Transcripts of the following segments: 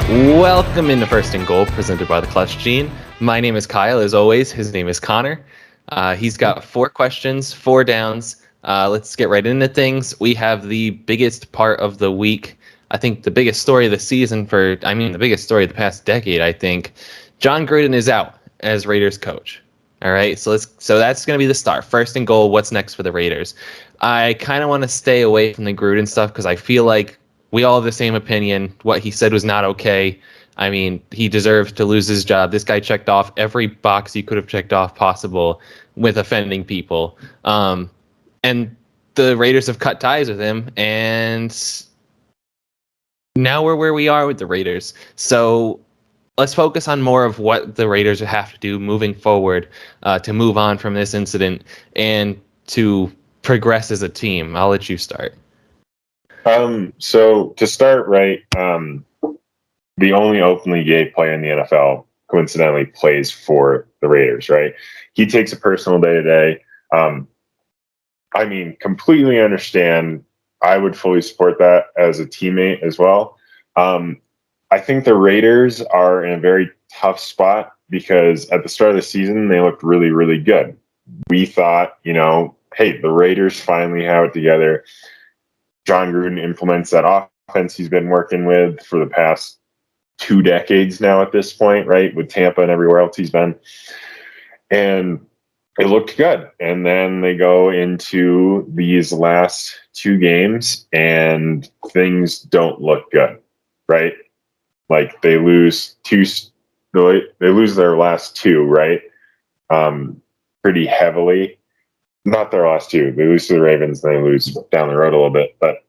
Welcome into First and Goal, presented by the Clutch Gene. My name is Kyle, as always. His name is Connor. He's got 4 questions, 4 downs. Let's get right into things. We have the biggest part of the week. I think the biggest story of the season the biggest story of the past decade, I think. John Gruden is out as Raiders coach. All right, so that's going to be the start. First and Goal, what's next for the Raiders? I kind of want to stay away from the Gruden stuff because I feel like we all have the same opinion. What he said was not okay. I mean, he deserves to lose his job. This guy checked off every box he could have checked off possible with offending people. And the Raiders have cut ties with him, and now we're where we are with the Raiders. So let's focus on more of what the Raiders have to do moving forward to move on from this incident and to progress as a team. I'll let you start. So to start, right, the only openly gay player in the NFL coincidentally plays for the Raiders, right? He takes a personal day to day. I mean, completely understand. I would fully support that as a teammate as well. I think the Raiders are in a very tough spot because at the start of the season, they looked really, really good. We thought, hey, the Raiders finally have it together. John Gruden implements that offense he's been working with for the past 2 decades now at this point, right? With Tampa and everywhere else he's been. And it looked good. And then they go into these last 2 games and things don't look good, right? Like they lose their last 2, right? Pretty heavily. Not their last 2. They lose to the Ravens, and they lose down the road a little bit. But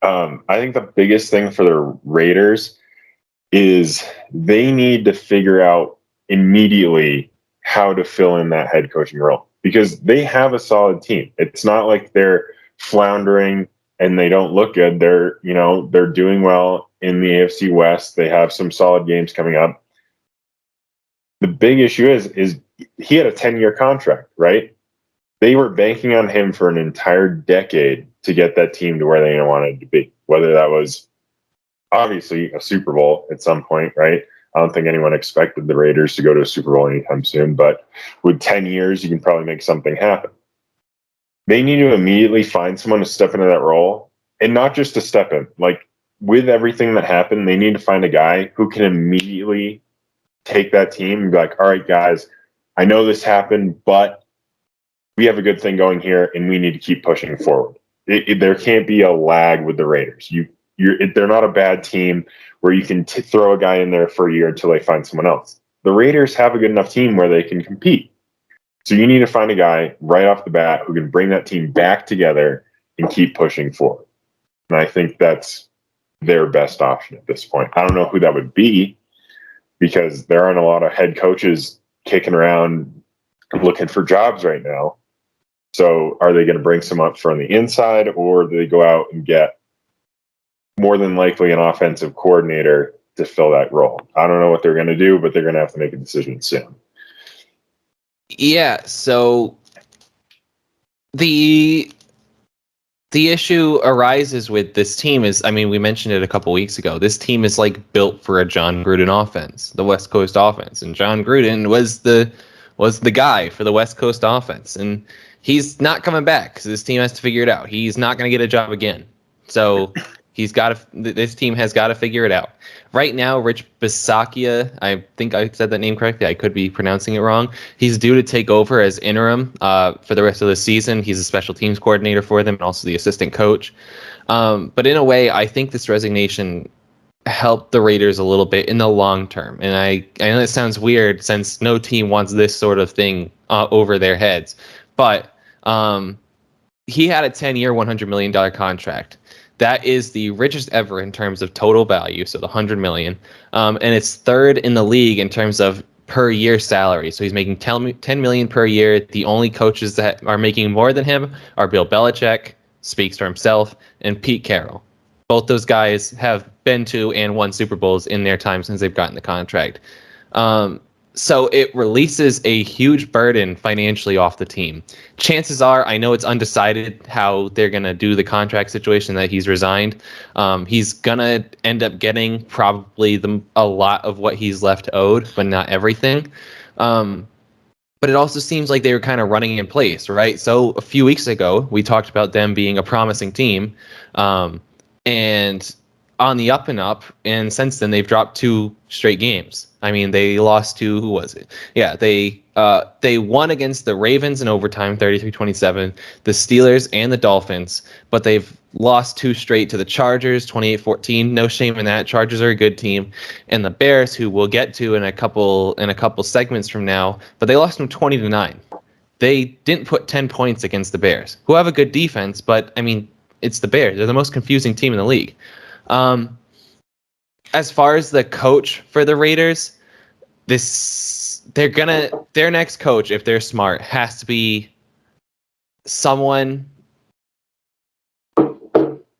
I think the biggest thing for the Raiders is they need to figure out immediately how to fill in that head coaching role because they have a solid team. It's not like they're floundering and they don't look good. They're doing well in the AFC West. They have some solid games coming up. The big issue is he had a 10-year contract, right? They were banking on him for an entire decade to get that team to where they wanted to be, whether that was obviously a Super Bowl at some point, right? I don't think anyone expected the Raiders to go to a Super Bowl anytime soon, but with 10 years, you can probably make something happen. They need to immediately find someone to step into that role, and not just to step in. Like, with everything that happened, they need to find a guy who can immediately take that team and be like, all right, guys, I know this happened, but we have a good thing going here, and we need to keep pushing forward. There can't be a lag with the Raiders. They're not a bad team where you can throw a guy in there for a year until they find someone else. The Raiders have a good enough team where they can compete. So you need to find a guy right off the bat who can bring that team back together and keep pushing forward. And I think that's their best option at this point. I don't know who that would be because there aren't a lot of head coaches kicking around looking for jobs right now. So are they going to bring some up from the inside, or do they go out and get more than likely an offensive coordinator to fill that role? I don't know what they're going to do, but they're going to have to make a decision soon. Yeah, so the issue arises with this team is, we mentioned it a couple weeks ago. This team is like built for a John Gruden offense, the West Coast offense, and John Gruden was the guy for the West Coast offense, and he's not coming back because this team has to figure it out. He's not going to get a job again, so this team has got to figure it out. Right now, Rich Bisaccia, I think I said that name correctly. I could be pronouncing it wrong. He's due to take over as interim for the rest of the season. He's a special teams coordinator for them and also the assistant coach. But in a way, I think this resignation helped the Raiders a little bit in the long term. And I know it sounds weird since no team wants this sort of thing over their heads. But he had a 10-year, $100 million contract. That is the richest ever in terms of total value, so the $100 million. And it's third in the league in terms of per year salary. So he's making $10 million per year. The only coaches that are making more than him are Bill Belichick, speaks for himself, and Pete Carroll. Both those guys have been to and won Super Bowls in their time since they've gotten the contract. So it releases a huge burden financially off the team. Chances are, I know it's undecided how they're going to do the contract situation that he's resigned. He's going to end up getting probably a lot of what he's left owed, but not everything. But it also seems like they were kind of running in place, right? So a few weeks ago, we talked about them being a promising team, and on the up and up. And since then, they've dropped 2 straight games. I mean, they lost to, who was it? Yeah, they won against the Ravens in overtime, 33-27, the Steelers and the Dolphins, but they've lost 2 straight to the Chargers, 28-14. No shame in that. Chargers are a good team, and the Bears, who we'll get to in a couple segments from now, but they lost them 20-9. They didn't put 10 points against the Bears, who have a good defense, but I mean, it's the Bears. They're the most confusing team in the league. As far as the coach for the Raiders, their next coach, if they're smart, has to be someone.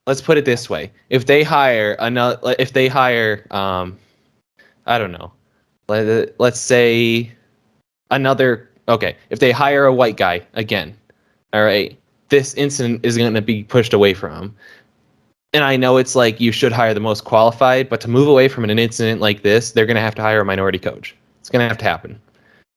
Let's put it this way: if they hire I don't know, let's say another. Okay, if they hire a white guy again, all right, this incident is going to be pushed away from him. And I know it's like you should hire the most qualified, but to move away from an incident like this, they're going to have to hire a minority coach. It's going to have to happen.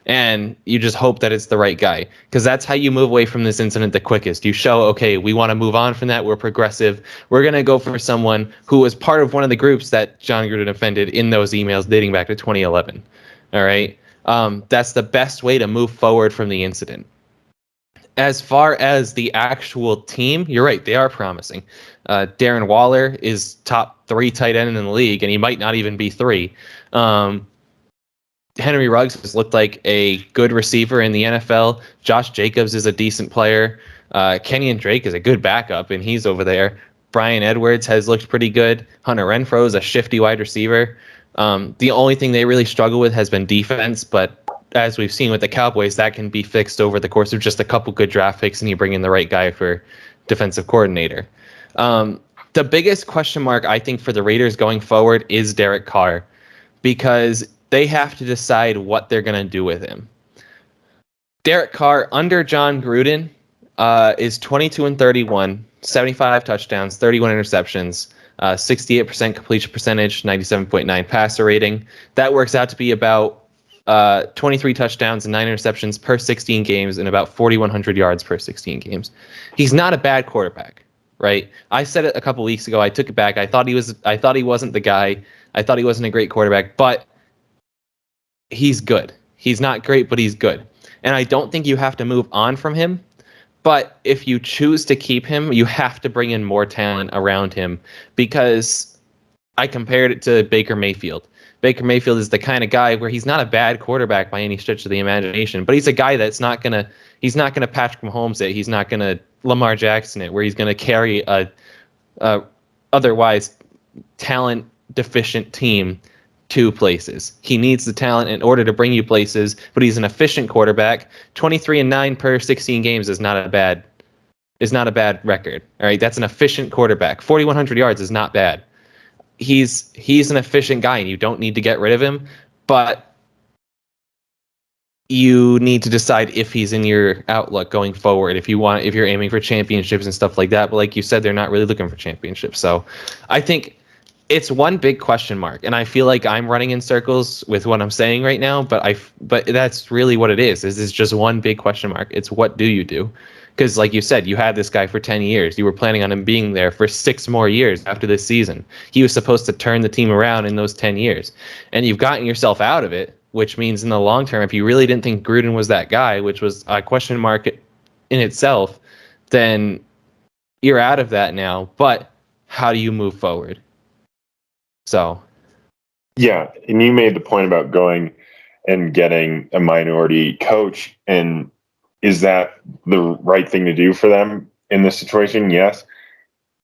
And you just hope that it's the right guy, because that's how you move away from this incident the quickest. You show, okay, we want to move on from that. We're progressive. We're going to go for someone who was part of one of the groups that John Gruden offended in those emails dating back to 2011. All right. That's the best way to move forward from the incident. As far as the actual team, you're right. They are promising. Darren Waller is top 3 tight end in the league, and he might not even be 3. Henry Ruggs has looked like a good receiver in the NFL. Josh Jacobs is a decent player. Kenyon Drake is a good backup, and he's over there. Bryan Edwards has looked pretty good. Hunter Renfrow is a shifty wide receiver. The only thing they really struggle with has been defense, but as we've seen with the Cowboys, that can be fixed over the course of just a couple good draft picks, and you bring in the right guy for defensive coordinator. The biggest question mark, I think, for the Raiders going forward is Derek Carr, because they have to decide what they're going to do with him. Derek Carr, under John Gruden, is 22-31, 75 touchdowns, 31 interceptions, 68% completion percentage, 97.9 passer rating. That works out to be about 23 touchdowns and 9 interceptions per 16 games and about 4,100 yards per 16 games. He's not a bad quarterback, right? I said it a couple weeks ago. I took it back. I thought he wasn't the guy. I thought he wasn't a great quarterback, but he's good. He's not great, but he's good. And I don't think you have to move on from him. But if you choose to keep him, you have to bring in more talent around him, because I compared it to Baker Mayfield. Baker Mayfield is the kind of guy where he's not a bad quarterback by any stretch of the imagination, but he's a guy that's not gonna Patrick Mahomes it. He's not gonna Lamar Jackson it, where he's gonna carry a otherwise talent deficient team 2 places. He needs the talent in order to bring you places, but he's an efficient quarterback. 23-9 per 16 games is not a bad record. All right, that's an efficient quarterback. 4,100 yards is not bad. He's an efficient guy, and you don't need to get rid of him, but you need to decide if he's in your outlook going forward, if you're aiming for championships and stuff like that. But like you said, they're not really looking for championships. So I think it's one big question mark, and I feel like I'm running in circles with what I'm saying right now, but that's really what it is. It's just one big question mark. It's what do you do? Because like you said, you had this guy for 10 years. You were planning on him being there for 6 more years after this season. He was supposed to turn the team around in those 10 years. And you've gotten yourself out of it, which means in the long term, if you really didn't think Gruden was that guy, which was a question mark in itself, then you're out of that now. But how do you move forward? So. Yeah, and you made the point about going and getting a minority coach, and is that the right thing to do for them in this situation? Yes.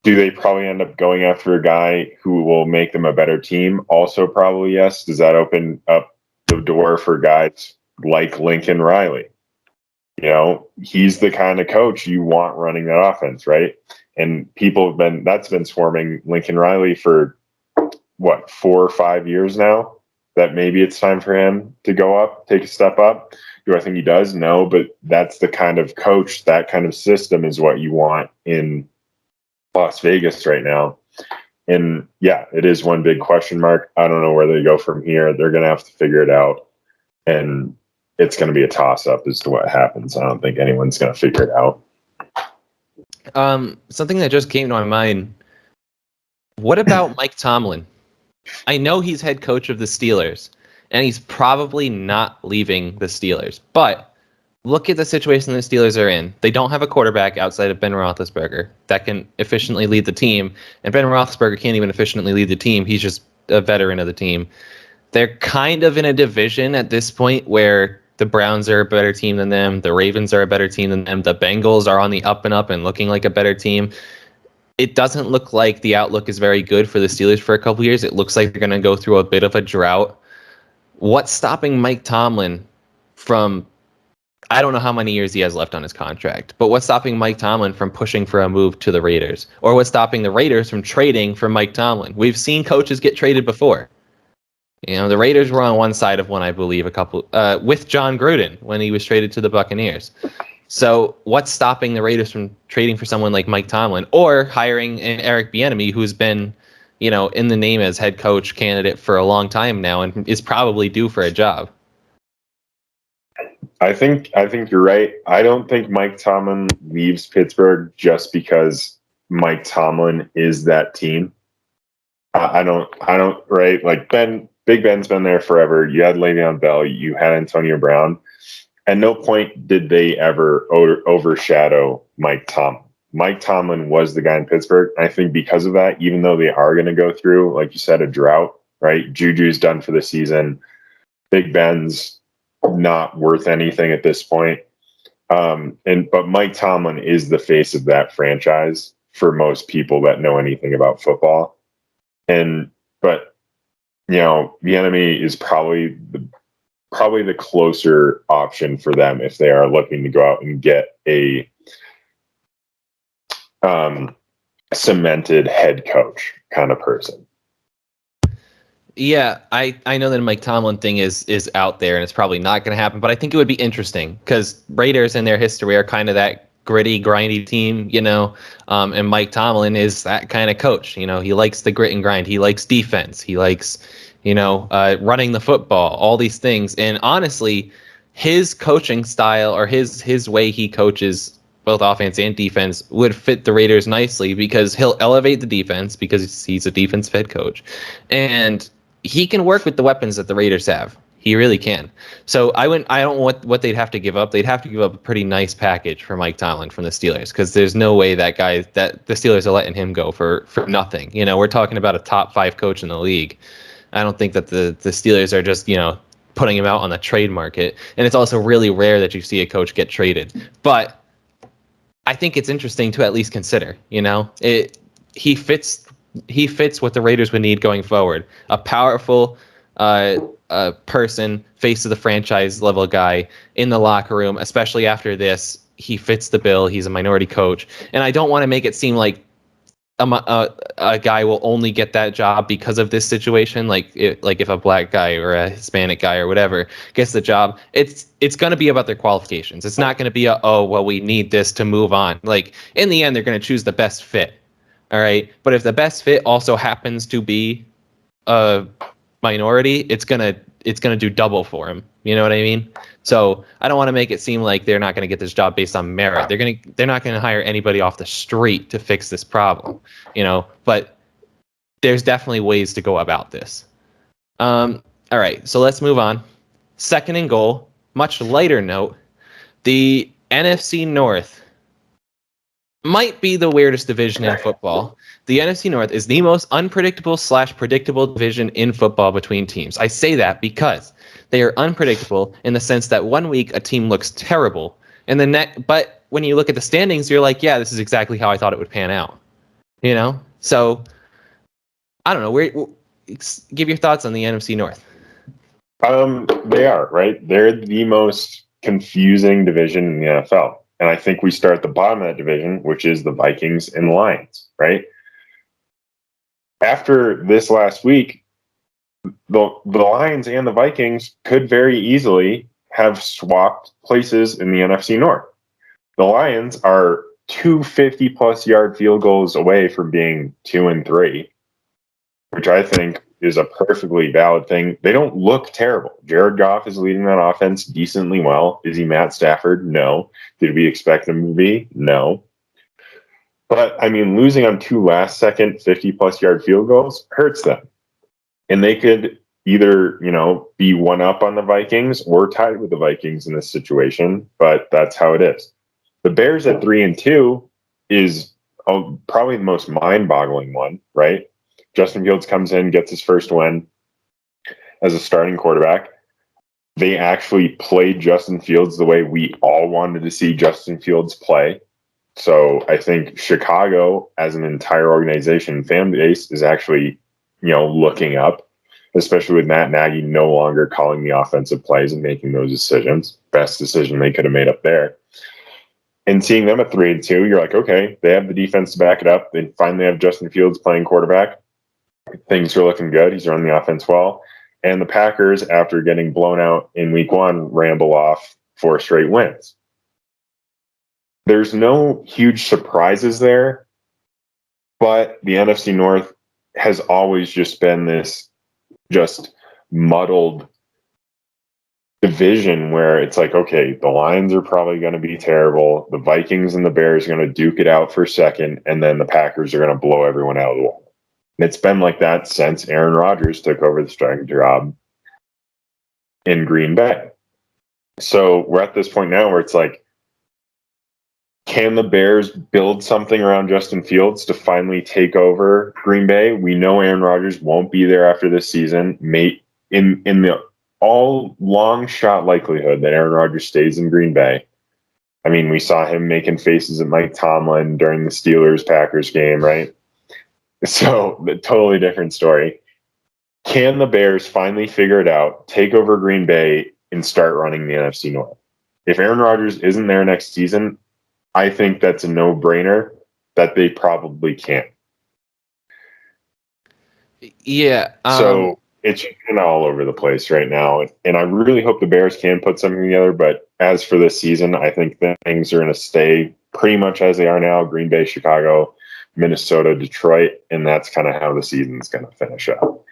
Do they probably end up going after a guy who will make them a better team? Also, probably yes. Does that open up the door for guys like Lincoln Riley? You know, he's the kind of coach you want running that offense, right? And that's been swarming Lincoln Riley for 4 or 5 years now. that maybe it's time for him to go up, take a step up? Do I think he does? No, but that's the kind of coach, that kind of system is what you want in Las Vegas right now. And yeah, it is one big question mark. I don't know where they go from here. They're going to have to figure it out. And it's going to be a toss up as to what happens. I don't think anyone's going to figure it out. Something that just came to my mind. What about Mike Tomlin? I know he's head coach of the Steelers, and he's probably not leaving the Steelers. But look at the situation the Steelers are in. They don't have a quarterback outside of Ben Roethlisberger that can efficiently lead the team, and Ben Roethlisberger can't even efficiently lead the team. He's just a veteran of the team. They're kind of in a division at this point where the Browns are a better team than them, the Ravens are a better team than them, the Bengals are on the up and up and looking like a better team. It doesn't look like the outlook is very good for the Steelers for a couple years. It looks like they're going to go through a bit of a drought. What's stopping Mike Tomlin from, I don't know how many years he has left on his contract, but what's stopping Mike Tomlin from pushing for a move to the Raiders? Or what's stopping the Raiders from trading for Mike Tomlin? We've seen coaches get traded before. You know, the Raiders were on one side of one, I believe, with John Gruden when he was traded to the Buccaneers. So what's stopping the Raiders from trading for someone like Mike Tomlin or hiring an Eric Bieniemy, who's been, you know, in the name as head coach candidate for a long time now and is probably due for a job? I think you're right. I don't think Mike Tomlin leaves Pittsburgh just because Mike Tomlin is that team. I don't, right? Like Big Ben's been there forever. You had Le'Veon Bell, you had Antonio Brown. At no point did they ever overshadow Mike Tomlin. Mike Tomlin was the guy in Pittsburgh. I think because of that, even though they are going to go through, like you said, a drought, right? Juju's done for the season. Big Ben's not worth anything at this point. But Mike Tomlin is the face of that franchise for most people that know anything about football. But you know, the enemy is probably the closer option for them if they are looking to go out and get a cemented head coach kind of person. Yeah, I know that Mike Tomlin thing is out there and it's probably not going to happen, but I think it would be interesting because Raiders in their history are kind of that gritty, grindy team, you know, and Mike Tomlin is that kind of coach. You know, he likes the grit and grind. He likes defense. He likes, you know, running the football, all these things. And honestly, his coaching style or his way he coaches both offense and defense would fit the Raiders nicely because he'll elevate the defense because he's a defensive head coach. And he can work with the weapons that the Raiders have. He really can. So I don't know what they'd have to give up. They'd have to give up a pretty nice package for Mike Tomlin from the Steelers because there's no way that the Steelers are letting him go for nothing. You know, we're talking about a top 5 coach in the league. I don't think that the Steelers are just, you know, putting him out on the trade market. And it's also really rare that you see a coach get traded. But I think it's interesting to at least consider, you know. He fits what the Raiders would need going forward. A powerful person, face of the franchise level guy in the locker room, especially after this. He fits the bill. He's a minority coach. And I don't want to make it seem like a guy will only get that job because of this situation. Like if a black guy or a Hispanic guy or whatever gets the job, it's going to be about their qualifications. It's not going to be we need this to move on. Like in the end, they're going to choose the best fit. All right. But if the best fit also happens to be a minority, it's gonna do double for him. You know what I mean? So I don't want to make it seem like they're not going to get this job based on merit. They're not going to hire anybody off the street to fix this problem. You know, but there's definitely ways to go about this. All right. So let's move on. Second and goal. Much lighter note. The NFC North might be the weirdest division in football. The NFC North is the most unpredictable / predictable division in football between teams. I say that because they are unpredictable in the sense that one week a team looks terrible, and but when you look at the standings, you're like, yeah, this is exactly how I thought it would pan out. You know? So I don't know. Give your thoughts on the NFC North. They are, right? They're the most confusing division in the NFL. And I think we start at the bottom of that division, which is the Vikings and Lions, right? After this last week, the Lions and the Vikings could very easily have swapped places in the NFC North. The Lions are 250-plus yard field goals away from being 2-3, which I think is a perfectly valid thing. They don't look terrible. Jared Goff is leading that offense decently well. Is he Matt Stafford? No. Did we expect him to be? No. But, I mean, losing on 2 last-second 50-plus yard field goals hurts them. And they could either, be one up on the Vikings or tied with the Vikings in this situation, but that's how it is. The Bears at 3-2 is probably the most mind-boggling one, right? Justin Fields comes in, gets his first win as a starting quarterback. They actually played Justin Fields the way we all wanted to see Justin Fields play. So I think Chicago, as an entire organization, fan base, is actually, looking up, especially with Matt Nagy no longer calling the offensive plays and making those decisions. Best decision they could have made up there. And seeing them at 3-2, you're like, okay, they have the defense to back it up. They finally have Justin Fields playing quarterback. Things are looking good. He's running the offense well. And the Packers, after getting blown out in week 1, ramble off 4 straight wins. There's no huge surprises there, but the NFC North has always just been this just muddled division where it's like, okay, the Lions are probably going to be terrible. The Vikings and the Bears are going to duke it out for second, and then the Packers are going to blow everyone out of the water. And it's been like that since Aaron Rodgers took over the starting job in Green Bay. So we're at this point now where it's like, can the Bears build something around Justin Fields to finally take over Green Bay? We know Aaron Rodgers won't be there after this season. In the all long shot likelihood that Aaron Rodgers stays in Green Bay. I mean, we saw him making faces at Mike Tomlin during the Steelers-Packers game, right? So, a totally different story. Can the Bears finally figure it out, take over Green Bay, and start running the NFC North? If Aaron Rodgers isn't there next season, I think that's a no-brainer that they probably can't. Yeah. So it's kind of all over the place right now. And I really hope the Bears can put something together. But as for this season, I think that things are going to stay pretty much as they are now. Green Bay, Chicago, Minnesota, Detroit. And that's kind of how the season's going to finish up.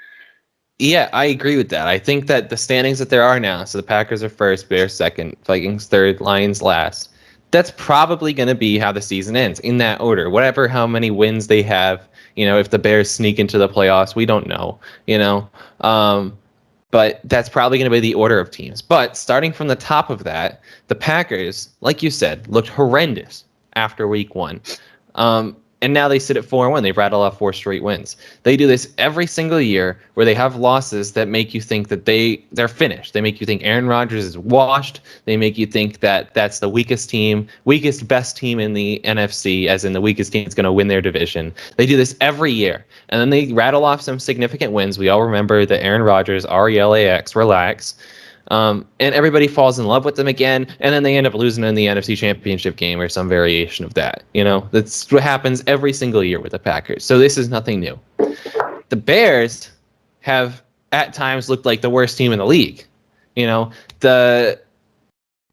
Yeah, I agree with that. I think that the standings that there are now, so the Packers are first, Bears second, Vikings third, Lions last. That's probably going to be how the season ends, in that order. Whatever, how many wins they have, if the Bears sneak into the playoffs, we don't know, but that's probably going to be the order of teams. But starting from the top of that, the Packers, like you said, looked horrendous after week 1. And now they sit at 4-1. They've rattled off 4 straight wins. They do this every single year where they have losses that make you think that they're finished. They make you think Aaron Rodgers is washed. They make you think that that's the best team in the NFC, as in the weakest team is going to win their division. They do this every year. And then they rattle off some significant wins. We all remember the Aaron Rodgers, RELAX, relax. And everybody falls in love with them again, and then they end up losing in the NFC Championship game or some variation of that. That's what happens every single year with the Packers. So this is nothing new. The Bears have at times looked like the worst team in the league. They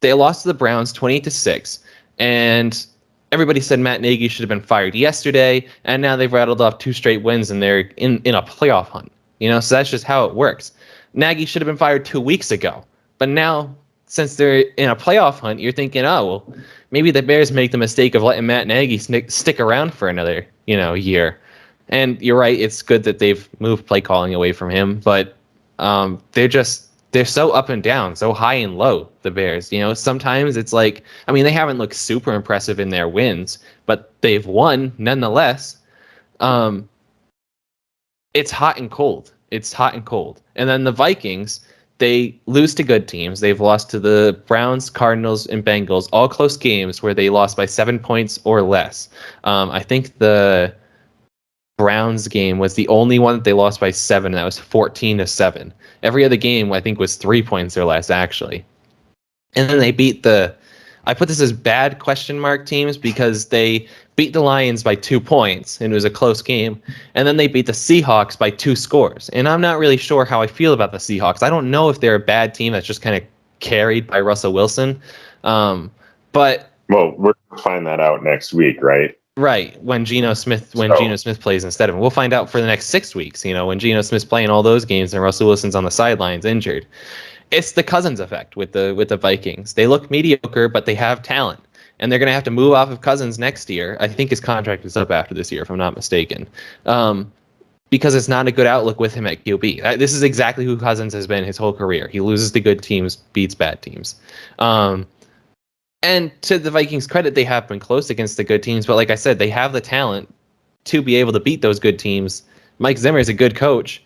lost to the Browns 20-6, and everybody said Matt Nagy should have been fired yesterday, and now they've rattled off 2 straight wins, and they're in a playoff hunt. So that's just how it works. Nagy should have been fired 2 weeks ago. But now, since they're in a playoff hunt, you're thinking, oh, well, maybe the Bears make the mistake of letting Matt Nagy stick around for another, year. And you're right, it's good that they've moved play calling away from him, but they're so up and down, so high and low, the Bears. Sometimes it's like, they haven't looked super impressive in their wins, but they've won nonetheless. It's hot and cold. And then the Vikings, they lose to good teams. They've lost to the Browns, Cardinals, and Bengals, all close games where they lost by 7 points or less. I think the Browns game was the only one that they lost by 7, and that was 14-7. Every other game, I think, was 3 points or less, actually. And then they beat the I put this as bad question mark teams because they beat the Lions by 2 points and it was a close game, and then they beat the Seahawks by 2 scores. And I'm not really sure how I feel about the Seahawks. I don't know if they're a bad team that's just kind of carried by Russell Wilson, but well, we're gonna find that out next week, right? right, when Geno Smith plays instead of him. We'll find out for the next 6 weeks, when Geno Smith's playing all those games and Russell Wilson's on the sidelines injured. It's the Cousins effect with the Vikings. They look mediocre, but they have talent. And they're going to have to move off of Cousins next year. I think his contract is up after this year, if I'm not mistaken. Because it's not a good outlook with him at QB. This is exactly who Cousins has been his whole career. He loses to good teams, beats bad teams. And to the Vikings' credit, they have been close against the good teams. But like I said, they have the talent to be able to beat those good teams. Mike Zimmer is a good coach.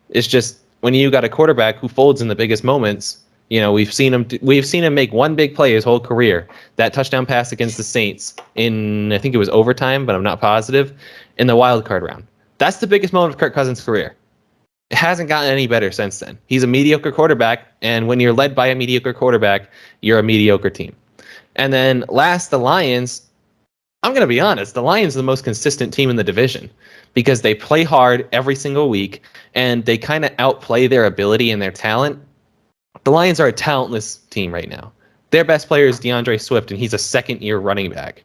It's just when you got a quarterback who folds in the biggest moments, we've seen him make one big play his whole career. That touchdown pass against the Saints in, I think it was overtime, but I'm not positive, in the wild card round. That's the biggest moment of Kirk Cousins' career. It hasn't gotten any better since then. He's a mediocre quarterback, and when you're led by a mediocre quarterback, you're a mediocre team. And then last, the Lions. I'm going to be honest. The Lions are the most consistent team in the division because they play hard every single week, and they kind of outplay their ability and their talent. The Lions are a talentless team right now. Their best player is DeAndre Swift, and he's a second-year running back.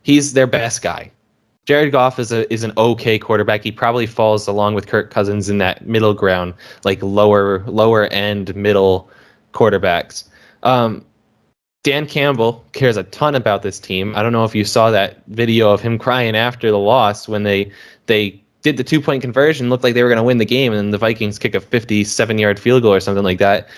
He's their best guy. Jared Goff is an okay quarterback. He probably falls along with Kirk Cousins in that middle ground, like lower end middle quarterbacks. Dan Campbell cares a ton about this team. I don't know if you saw that video of him crying after the loss when they did the 2-point conversion, looked like they were going to win the game, and then the Vikings kick a 57-yard field goal or something like that.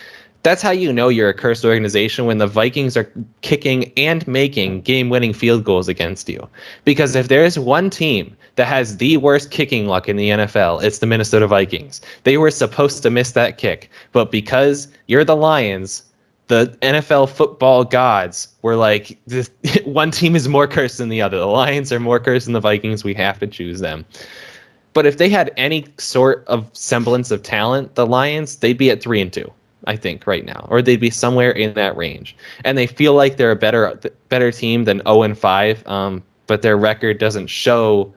That's how you know you're a cursed organization, when the Vikings are kicking and making game-winning field goals against you. Because if there's one team that has the worst kicking luck in the NFL, it's the Minnesota Vikings. They were supposed to miss that kick, but because you're the Lions, the NFL football gods were like, one team is more cursed than the other. The Lions are more cursed than the Vikings. We have to choose them. But if they had any sort of semblance of talent, the Lions, they'd be at 3-2, I think, right now, or they'd be somewhere in that range. And they feel like they're a better team than 0-5, but their record doesn't show.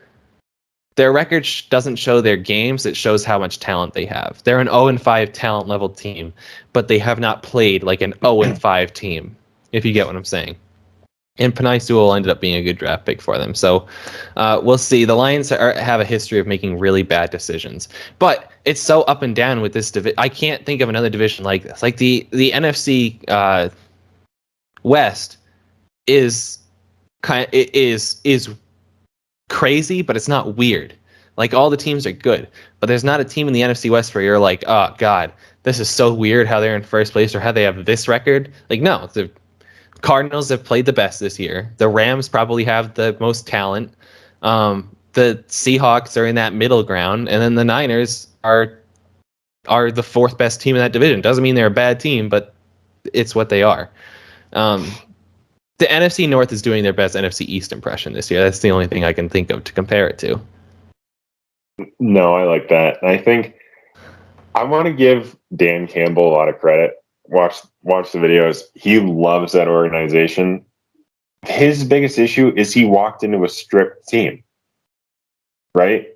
Their record doesn't show their games. It shows how much talent they have. They're an 0-5 talent level team, but they have not played like an 0-5 team, if you get what I'm saying. And Penei Sewell ended up being a good draft pick for them. So we'll see. The Lions have a history of making really bad decisions. But it's so up and down with this division. I can't think of another division like this. Like the NFC West is crazy, but it's not weird. Like, all the teams are good, but there's not a team in the NFC West where you're like, oh god, this is so weird how they're in first place or how they have this record. Like, no, the Cardinals have played the best this year. The Rams probably have the most talent. The Seahawks are in that middle ground, and then the Niners are the fourth best team in that division. Doesn't mean they're a bad team, but it's what they are. The NFC North is doing their best NFC East impression this year. That's the only thing I can think of to compare it to. No, I like that. I think I want to give Dan Campbell a lot of credit. Watch the videos. He loves that organization. His biggest issue is he walked into a stripped team, right?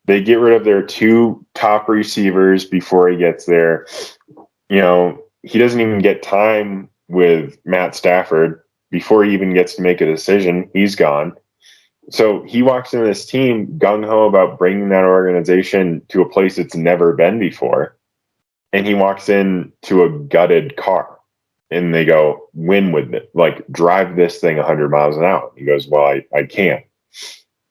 They get rid of their 2 top receivers before he gets there. He doesn't even get time with Matt Stafford. Before he even gets to make a decision, he's gone. So he walks into this team gung-ho about bringing that organization to a place it's never been before. And he walks in to a gutted car. And they go, win with it. Like, drive this thing 100 miles an hour. He goes, well, I can't.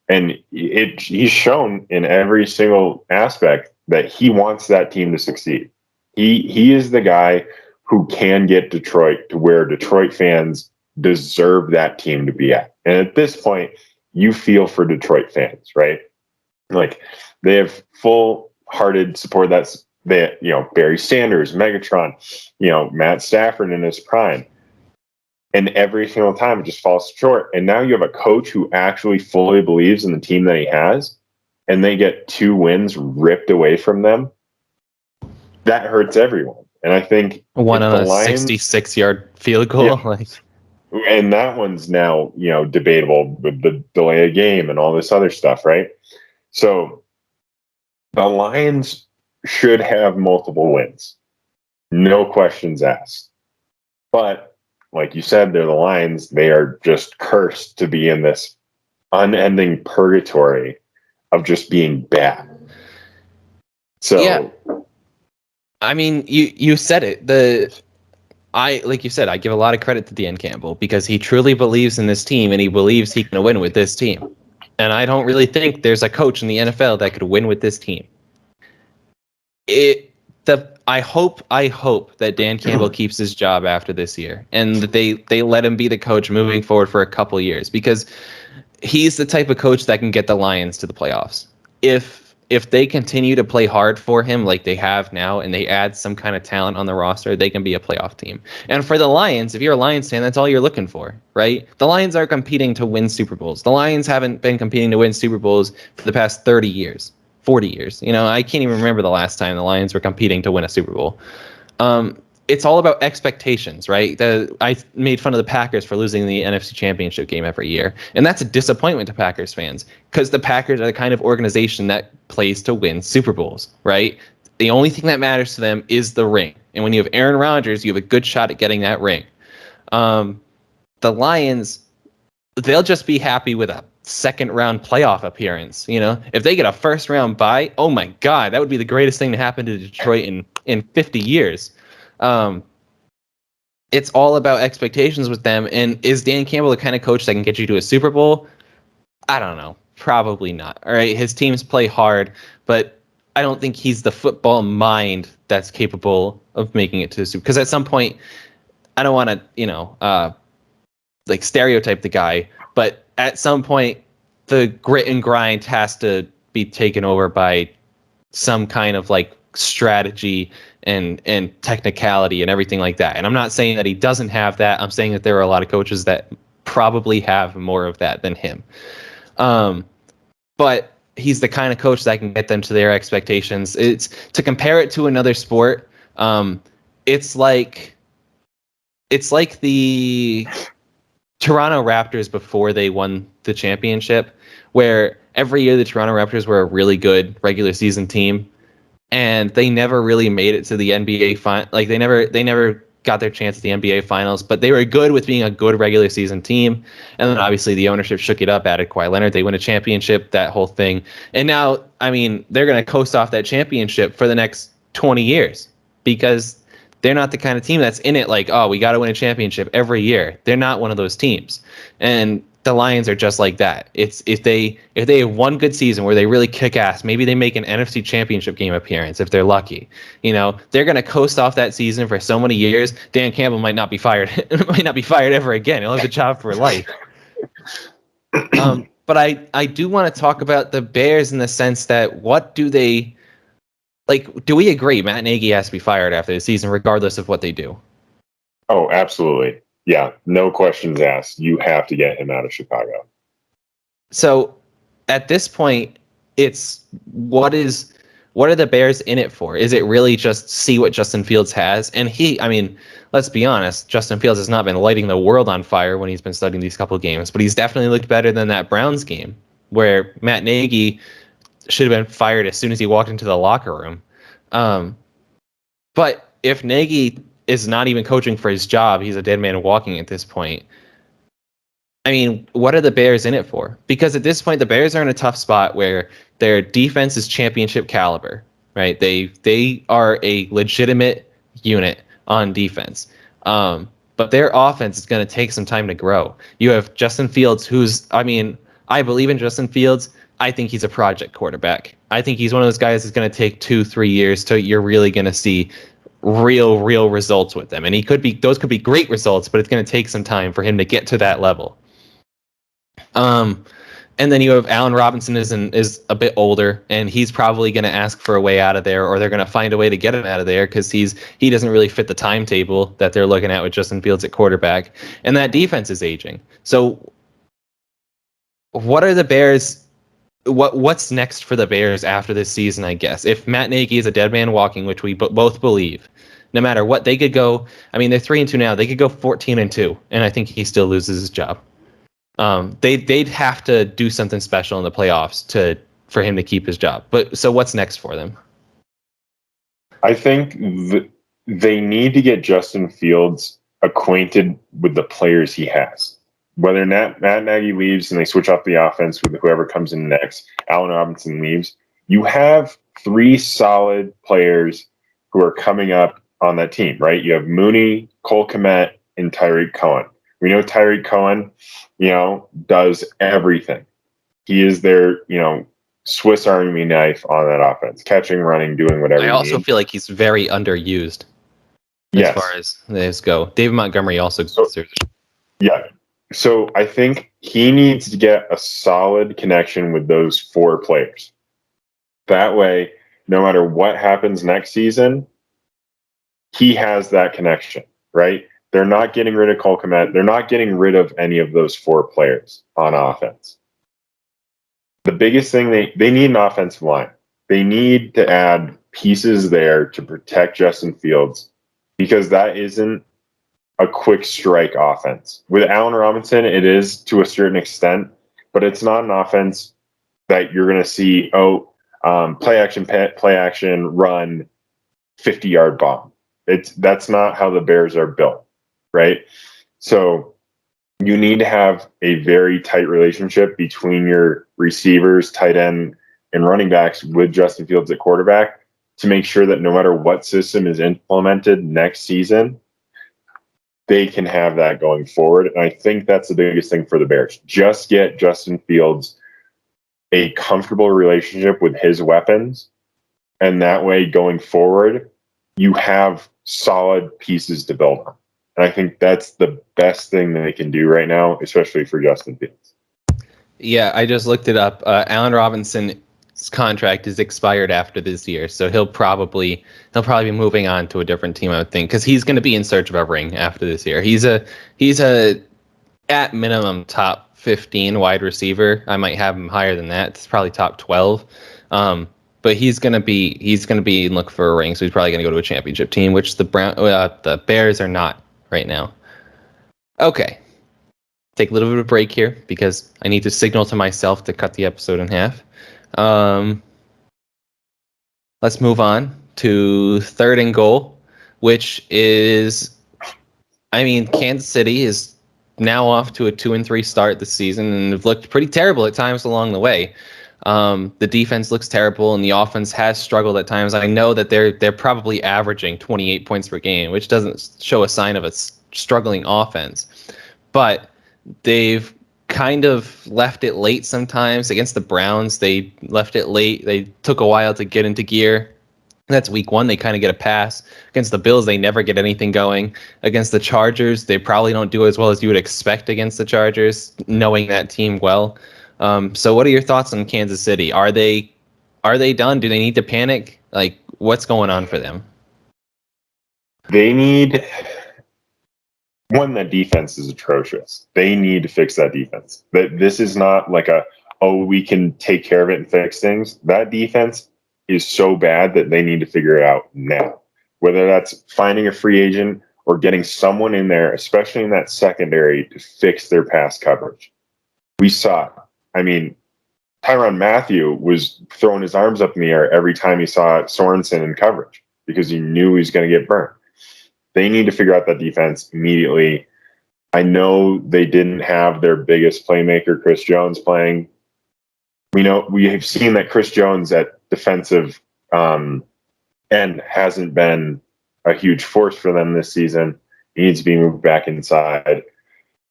And he's shown in every single aspect that he wants that team to succeed. He is the guy who can get Detroit to where Detroit fans deserve that team to be at. And at this point, you feel for Detroit fans, right? Like, they have full-hearted support. That's Barry Sanders, Megatron, Matt Stafford in his prime. And every single time it just falls short. And now you have a coach who actually fully believes in the team that he has, and they get 2 wins ripped away from them. That hurts everyone. And I think one on a 66-yard field goal. Yeah. And that one's now, debatable with the delay of game and all this other stuff, right? So the Lions should have multiple wins. No questions asked. But like you said, they're the Lions. They are just cursed to be in this unending purgatory of just being bad. So yeah, I mean, you said it. Like you said, I give a lot of credit to Dan Campbell because he truly believes in this team and he believes he can win with this team. And I don't really think there's a coach in the NFL that could win with this team. I hope that Dan Campbell keeps his job after this year and that they let him be the coach moving forward for a couple years because he's the type of coach that can get the Lions to the playoffs. If they continue to play hard for him like they have now and they add some kind of talent on the roster, they can be a playoff team. And for the Lions, if you're a Lions fan, that's all you're looking for, right? The Lions are competing to win Super Bowls. The Lions haven't been competing to win Super Bowls for the past 30 years, 40 years. I can't even remember the last time the Lions were competing to win a Super Bowl. It's all about expectations, right? I made fun of the Packers for losing the NFC Championship game every year, and that's a disappointment to Packers fans because the Packers are the kind of organization that plays to win Super Bowls, right? The only thing that matters to them is the ring, and when you have Aaron Rodgers, you have a good shot at getting that ring. The Lions, they'll just be happy with a second round playoff appearance. If they get a first round bye, oh my God, that would be the greatest thing to happen to Detroit in 50 years. It's all about expectations with them. And is Dan Campbell the kind of coach that can get you to a Super Bowl? I don't know. Probably not. All right. His teams play hard, but I don't think he's the football mind that's capable of making it to the Super. Because at some point, I don't want to, like stereotype the guy, but at some point, the grit and grind has to be taken over by some kind of like strategy and technicality and everything like that. And I'm not saying that he doesn't have that. I'm saying that there are a lot of coaches that probably have more of that than him. But he's the kind of coach that can get them to their expectations. It's to compare it to another sport. It's like the Toronto Raptors before they won the championship, where every year the Toronto Raptors were a really good regular season team, and they never really made it to the NBA final. Like they never got their chance at the NBA finals, but they were good with being a good regular season team. And then obviously the ownership shook it up, added Kawhi Leonard, they win a championship, that whole thing. And now, I mean, they're going to coast off that championship for the next 20 years because they're not the kind of team that's in it like, oh, we got to win a championship every year. They're not one of those teams. And the Lions are just like that. It's if they have one good season where they really kick ass, maybe they make an NFC Championship game appearance if they're lucky. They're going to coast off that season for so many years. Dan Campbell might not be fired. Might not be fired ever again. He'll have a job for life. But I do want to talk about the Bears in the sense that what do they like? Do we agree Matt Nagy has to be fired after the season, regardless of what they do? Oh, absolutely. Yeah, no questions asked. You have to get him out of Chicago. So at this point, it's what are the Bears in it for? Is it really just see what Justin Fields has? And let's be honest, Justin Fields has not been lighting the world on fire when he's been studying these couple of games, but he's definitely looked better than that Browns game where Matt Nagy should have been fired as soon as he walked into the locker room. But if Nagy is not even coaching for his job, he's a dead man walking at this point. I mean, what are the Bears in it for? Because at this point, the Bears are in a tough spot where their defense is championship caliber, right? They are a legitimate unit on defense. But their offense is going to take some time to grow. You have Justin Fields, I believe in Justin Fields. I think he's a project quarterback. I think he's one of those guys that's going to take 2-3 years till you're really going to see real results with them. And those could be great results, but it's going to take some time for him to get to that level. And then you have Allen Robinson is a bit older, and he's probably going to ask for a way out of there, or they're going to find a way to get him out of there because he doesn't really fit the timetable that they're looking at with Justin Fields at quarterback. And that defense is aging. So what are the Bears? What's next for the Bears after this season, I guess? If Matt Nagy is a dead man walking, which we both believe, no matter what. They could go. I mean, they're 3-2 now. They could go 14-2, and I think he still loses his job. They'd have to do something special in the playoffs for him to keep his job. But so what's next for them? I think they need to get Justin Fields acquainted with the players he has. Whether Matt Nagy leaves and they switch off the offense with whoever comes in next, Allen Robinson leaves, you have 3 solid players who are coming up on that team, right? You have Mooney, Cole Kmet, and Tyreek Cohen. We know Tyreek Cohen, does everything. He is their, Swiss Army knife on that offense, catching, running, doing whatever. I also feel like he's very underused as far as this go. David Montgomery also deserves it. Yeah. So I think he needs to get a solid connection with those 4 players. That way, no matter what happens next season, he has that connection, right? They're not getting rid of Cole Kmet. They're not getting rid of any of those 4 players on offense. The biggest thing, they need an offensive line. They need to add pieces there to protect Justin Fields, because that isn't a quick strike offense. With Allen Robinson, it is to a certain extent, but it's not an offense that you're going to see, play action, run, 50-yard bomb. That's not how the Bears are built, right? So you need to have a very tight relationship between your receivers, tight end, and running backs with Justin Fields at quarterback to make sure that no matter what system is implemented next season, they can have that going forward. And I think that's the biggest thing for the Bears. Just get Justin Fields a comfortable relationship with his weapons. And that way, going forward, you have solid pieces to build on. And I think that's the best thing that they can do right now, especially for Justin Fields. Yeah, I just looked it up. Allen Robinson's contract is expired after this year, so he'll probably be moving on to a different team, I would think, because he's going to be in search of a ring after this year. He's a at minimum top 15 wide receiver. I might have him higher than that. It's probably top 12. But he's gonna be looking for a ring, so he's probably gonna go to a championship team, which the Bears are not right now. Okay. Take a little bit of a break here because I need to signal to myself to cut the episode in half. Let's move on to 3rd and goal, which is, Kansas City is now off to a 2-3 start this season and have looked pretty terrible at times along the way. The defense looks terrible and the offense has struggled at times. I know that they're probably averaging 28 points per game, which doesn't show a sign of a struggling offense, but they've kind of left it late sometimes. Against the Browns, they left it late. They took a while to get into gear. That's week 1. They kind of get a pass. Against the Bills, they never get anything going. Against the Chargers, they probably don't do as well as you would expect against the Chargers, knowing that team well. So what are your thoughts on Kansas City? Are they done? Do they need to panic? Like, what's going on for them? They need... One, that defense is atrocious. They need to fix that defense. This is not like we can take care of it and fix things. That defense is so bad that they need to figure it out now. Whether that's finding a free agent or getting someone in there, especially in that secondary, to fix their pass coverage. We saw, Tyrann Mathieu was throwing his arms up in the air every time he saw Sorensen in coverage because he knew he was going to get burned. They need to figure out that defense immediately. I know they didn't have their biggest playmaker, Chris Jones, playing. We have seen that Chris Jones at defensive end hasn't been a huge force for them this season. He needs to be moved back inside.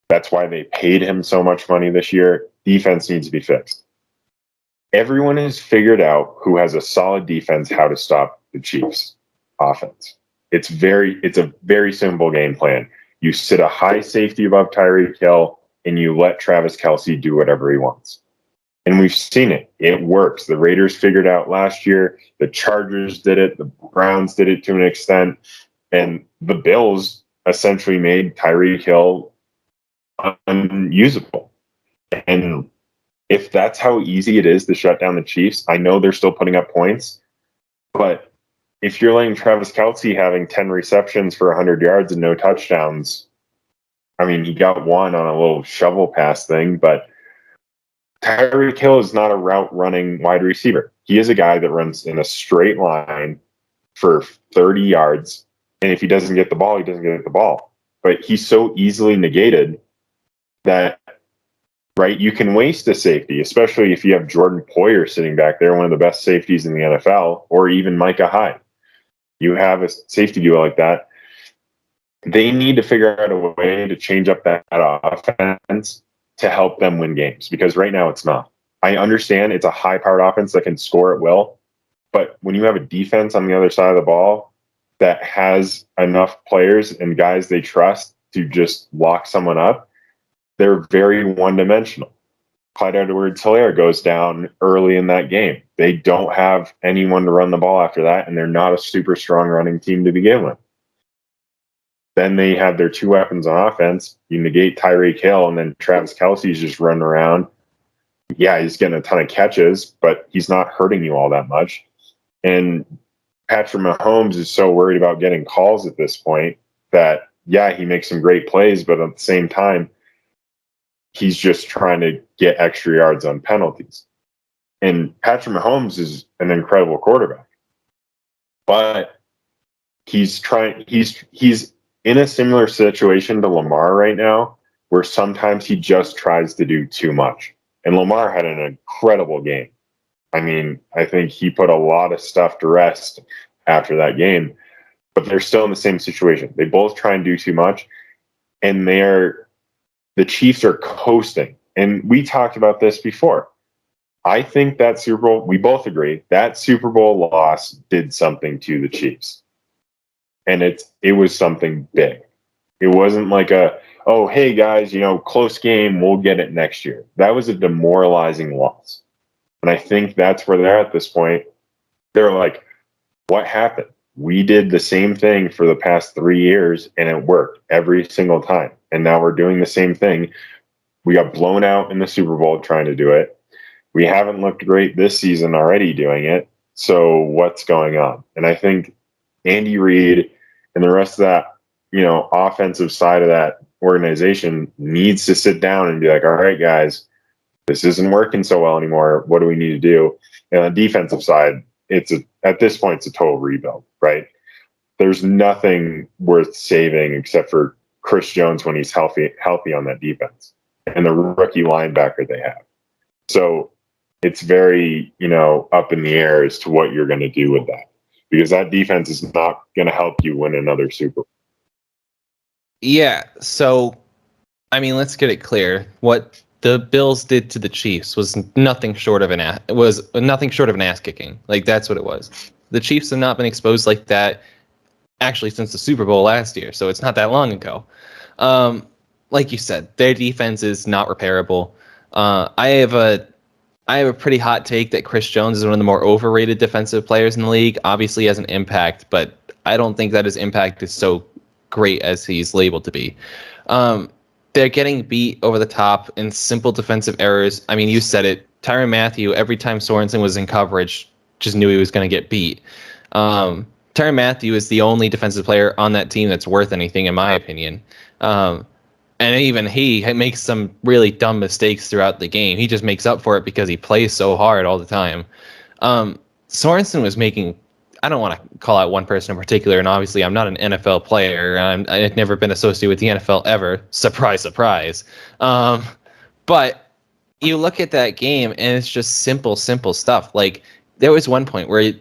That's why they paid him so much money this year. Defense needs to be fixed. Everyone has figured out, who has a solid defense, how to stop the Chiefs' offense. It's a very simple game plan. You sit a high safety above Tyreek Hill, and you let Travis Kelce do whatever he wants. And we've seen it. It works. The Raiders figured it out last year. The Chargers did it. The Browns did it to an extent. And the Bills essentially made Tyreek Hill unusable. And if that's how easy it is to shut down the Chiefs, I know they're still putting up points, but if you're letting Travis Kelce having 10 receptions for 100 yards and no touchdowns, I mean, he got one on a little shovel pass thing, but Tyreek Hill is not a route running wide receiver. He is a guy that runs in a straight line for 30 yards. And if he doesn't get the ball, he doesn't get the ball. But he's so easily negated that, right, you can waste a safety, especially if you have Jordan Poyer sitting back there, one of the best safeties in the NFL, or even Micah Hyde. You have a safety duo like that. They need to figure out a way to change up that offense to help them win games, because right now it's not. I understand it's a high-powered offense that can score at will, but when you have a defense on the other side of the ball that has enough players and guys they trust to just lock someone up, they're very one-dimensional. Clyde Edwards-Helaire goes down early in that game. They don't have anyone to run the ball after that, and they're not a super strong running team to begin with. Then they have their two weapons on offense. You negate Tyreek Hill, and then Travis Kelce's just running around. Yeah, he's getting a ton of catches, but he's not hurting you all that much. And Patrick Mahomes is so worried about getting calls at this point that, yeah, he makes some great plays, but at the same time, he's just trying to get extra yards on penalties. And Patrick Mahomes is an incredible quarterback, but he's in a similar situation to Lamar right now, where sometimes he just tries to do too much. And Lamar had an incredible game. I mean, I think he put a lot of stuff to rest after that game, but they're still in the same situation. They both try and do too much, and the Chiefs are coasting. And we talked about this before. I think that Super Bowl, we both agree, that Super Bowl loss did something to the Chiefs. And it was something big. It wasn't like oh, hey guys, close game, we'll get it next year. That was a demoralizing loss. And I think that's where they're at this point. They're like, what happened? We did the same thing for the past 3 years, and it worked every single time. And now we're doing the same thing. We got blown out in the Super Bowl trying to do it. We haven't looked great this season already doing it. So what's going on? And I think Andy Reid and the rest of that, offensive side of that organization needs to sit down and be like, all right, guys, this isn't working so well anymore. What do we need to do? And on the defensive side, at this point, it's a total rebuild, right? There's nothing worth saving except for Chris Jones when he's healthy on that defense, and the rookie linebacker they have. So it's very, up in the air as to what you're going to do with that, because that defense is not going to help you win another Super Bowl. Yeah, so, I mean, let's get it clear. What the Bills did to the Chiefs was nothing short of an ass kicking. Like, that's what it was. The Chiefs have not been exposed like that actually since the Super Bowl last year, so it's not that long ago. Like you said, their defense is not repairable. I have a pretty hot take that Chris Jones is one of the more overrated defensive players in the league. Obviously, he has an impact, but I don't think that his impact is so great as he's labeled to be. They're getting beat over the top in simple defensive errors. I mean, you said it. Tyrann Mathieu, every time Sorensen was in coverage, just knew he was going to get beat. Tyrann Mathieu is the only defensive player on that team that's worth anything, in my opinion. And even he makes some really dumb mistakes throughout the game. He just makes up for it because he plays so hard all the time. Sorensen was making, I don't want to call out one person in particular, and obviously I'm not an NFL player. I've never been associated with the NFL ever. Surprise, surprise. But you look at that game, and it's just simple stuff. Like, there was one point where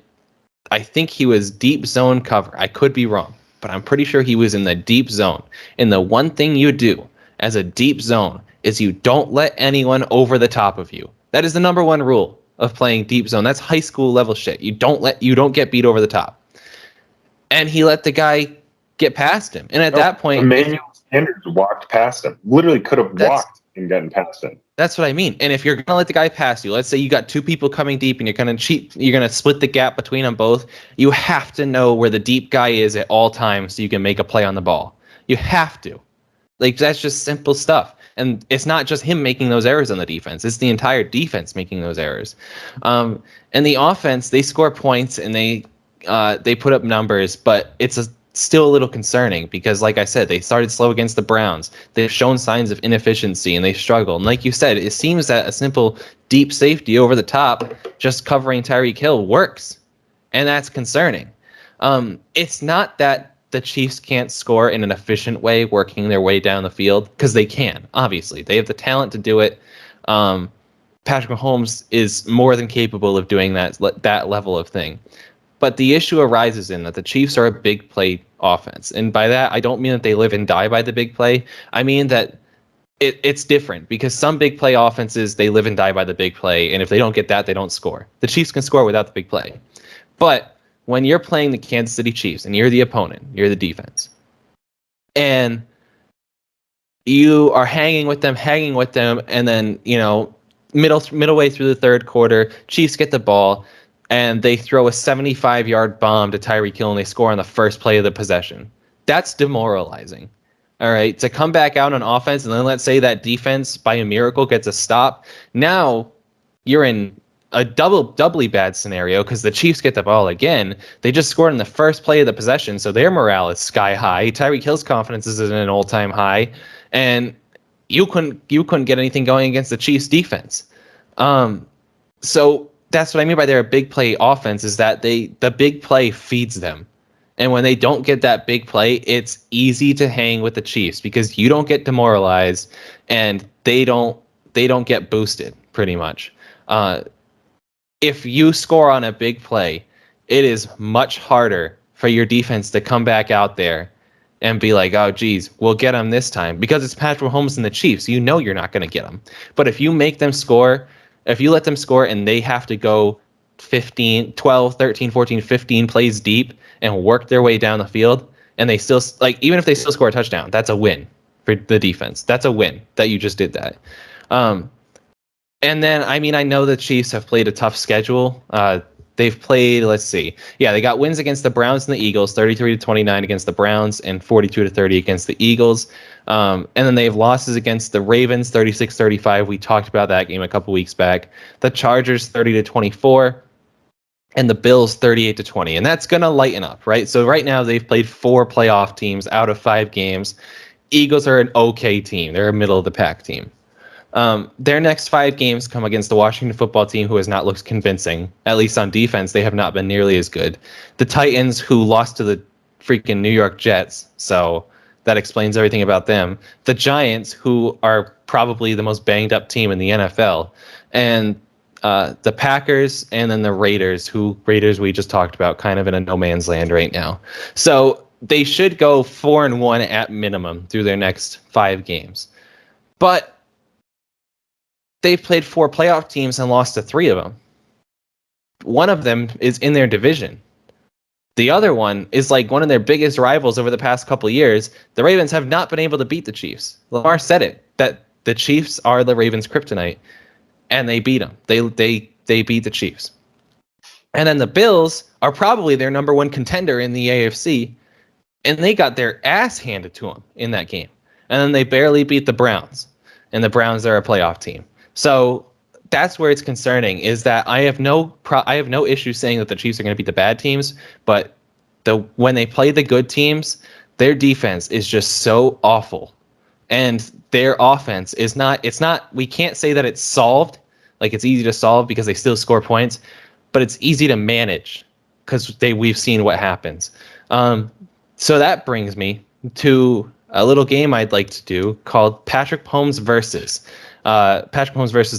I think he was deep zone cover. I could be wrong, but I'm pretty sure he was in the deep zone. And the one thing you do as a deep zone is you don't let anyone over the top of you. That is the number one rule of playing deep zone. That's high school level shit. You don't get beat over the top. And he let the guy get past him. And at that point, Emmanuel Sanders walked past him. Literally could have walked and gotten past him. That's what I mean. And if you're going to let the guy pass you, let's say you got two people coming deep and you're going to split the gap between them both, you have to know where the deep guy is at all times so you can make a play on the ball. You have to. Like, that's just simple stuff. And it's not just him making those errors on the defense. It's the entire defense making those errors. And the offense, they score points and they they put up numbers, but still a little concerning because, like I said, they started slow against the Browns. They've shown signs of inefficiency and they struggle. And like you said, it seems that a simple deep safety over the top, just covering Tyreek Hill, works, and that's concerning. It's not that the Chiefs can't score in an efficient way, working their way down the field, because they can. Obviously, they have the talent to do it. Patrick Mahomes is more than capable of doing that level of thing. But the issue arises in that the Chiefs are a big play offense. And by that, I don't mean that they live and die by the big play. I mean that it's different because some big play offenses, they live and die by the big play. And if they don't get that, they don't score. The Chiefs can score without the big play. But when you're playing the Kansas City Chiefs and you're the opponent, you're the defense, and you are hanging with them, and then, middle way through the third quarter, Chiefs get the ball, and they throw a 75-yard bomb to Tyreek Hill, and they score on the first play of the possession. That's demoralizing. All right, to come back out on offense, and then let's say that defense, by a miracle, gets a stop. Now you're in a doubly bad scenario because the Chiefs get the ball again. They just scored in the first play of the possession, so their morale is sky high. Tyreek Hill's confidence is at an all-time high, and you couldn't get anything going against the Chiefs defense. So that's what I mean by they're a big play offense, is that the big play feeds them. And when they don't get that big play, it's easy to hang with the Chiefs because you don't get demoralized and they don't get boosted pretty much. If you score on a big play, it is much harder for your defense to come back out there and be like, oh, geez, we'll get them this time because it's Patrick Mahomes and the Chiefs. You know you're not going to get them. But if you make them score, if you let them score and they have to go 15, 12, 13, 14, 15 plays deep and work their way down the field, and they still, like, even if they still score a touchdown, that's a win for the defense. That's a win that you just did that. And then, I mean, I know the Chiefs have played a tough schedule. They've played, let's see. Yeah, they got wins against the Browns and the Eagles, 33-29 against the Browns and 42-30 against the Eagles. And then they have losses against the Ravens, 36-35. We talked about that game a couple weeks back. The Chargers, 30-24. And the Bills, 38-20. And that's going to lighten up, right? So right now they've played 4 playoff teams out of 5 games. Eagles are an okay team. They're a middle-of-the-pack team. Their next 5 games come against the Washington football team, who has not looked convincing. At least on defense, they have not been nearly as good. The Titans, who lost to the freaking New York Jets, so that explains everything about them. The Giants, who are probably the most banged up team in the NFL. And the Packers, and then the Raiders we just talked about, kind of in a no man's land right now. So they should go 4-1 at minimum through their next 5 games. But they've played 4 playoff teams and lost to 3 of them. One of them is in their division. The other one is like one of their biggest rivals over the past couple of years. The Ravens have not been able to beat the Chiefs. Lamar said it, that the Chiefs are the Ravens' kryptonite, and they beat them. They beat the Chiefs. And then the Bills are probably their number 1 contender in the AFC, and they got their ass handed to them in that game. And then they barely beat the Browns, and the Browns are a playoff team. So that's where it's concerning, is that I have no issue saying that the Chiefs are going to beat the bad teams, but when they play the good teams, their defense is just so awful. And their offense is not, we can't say that it's solved, like it's easy to solve because they still score points, but it's easy to manage because we've seen what happens. So that brings me to a little game I'd like to do called Patrick Mahomes versus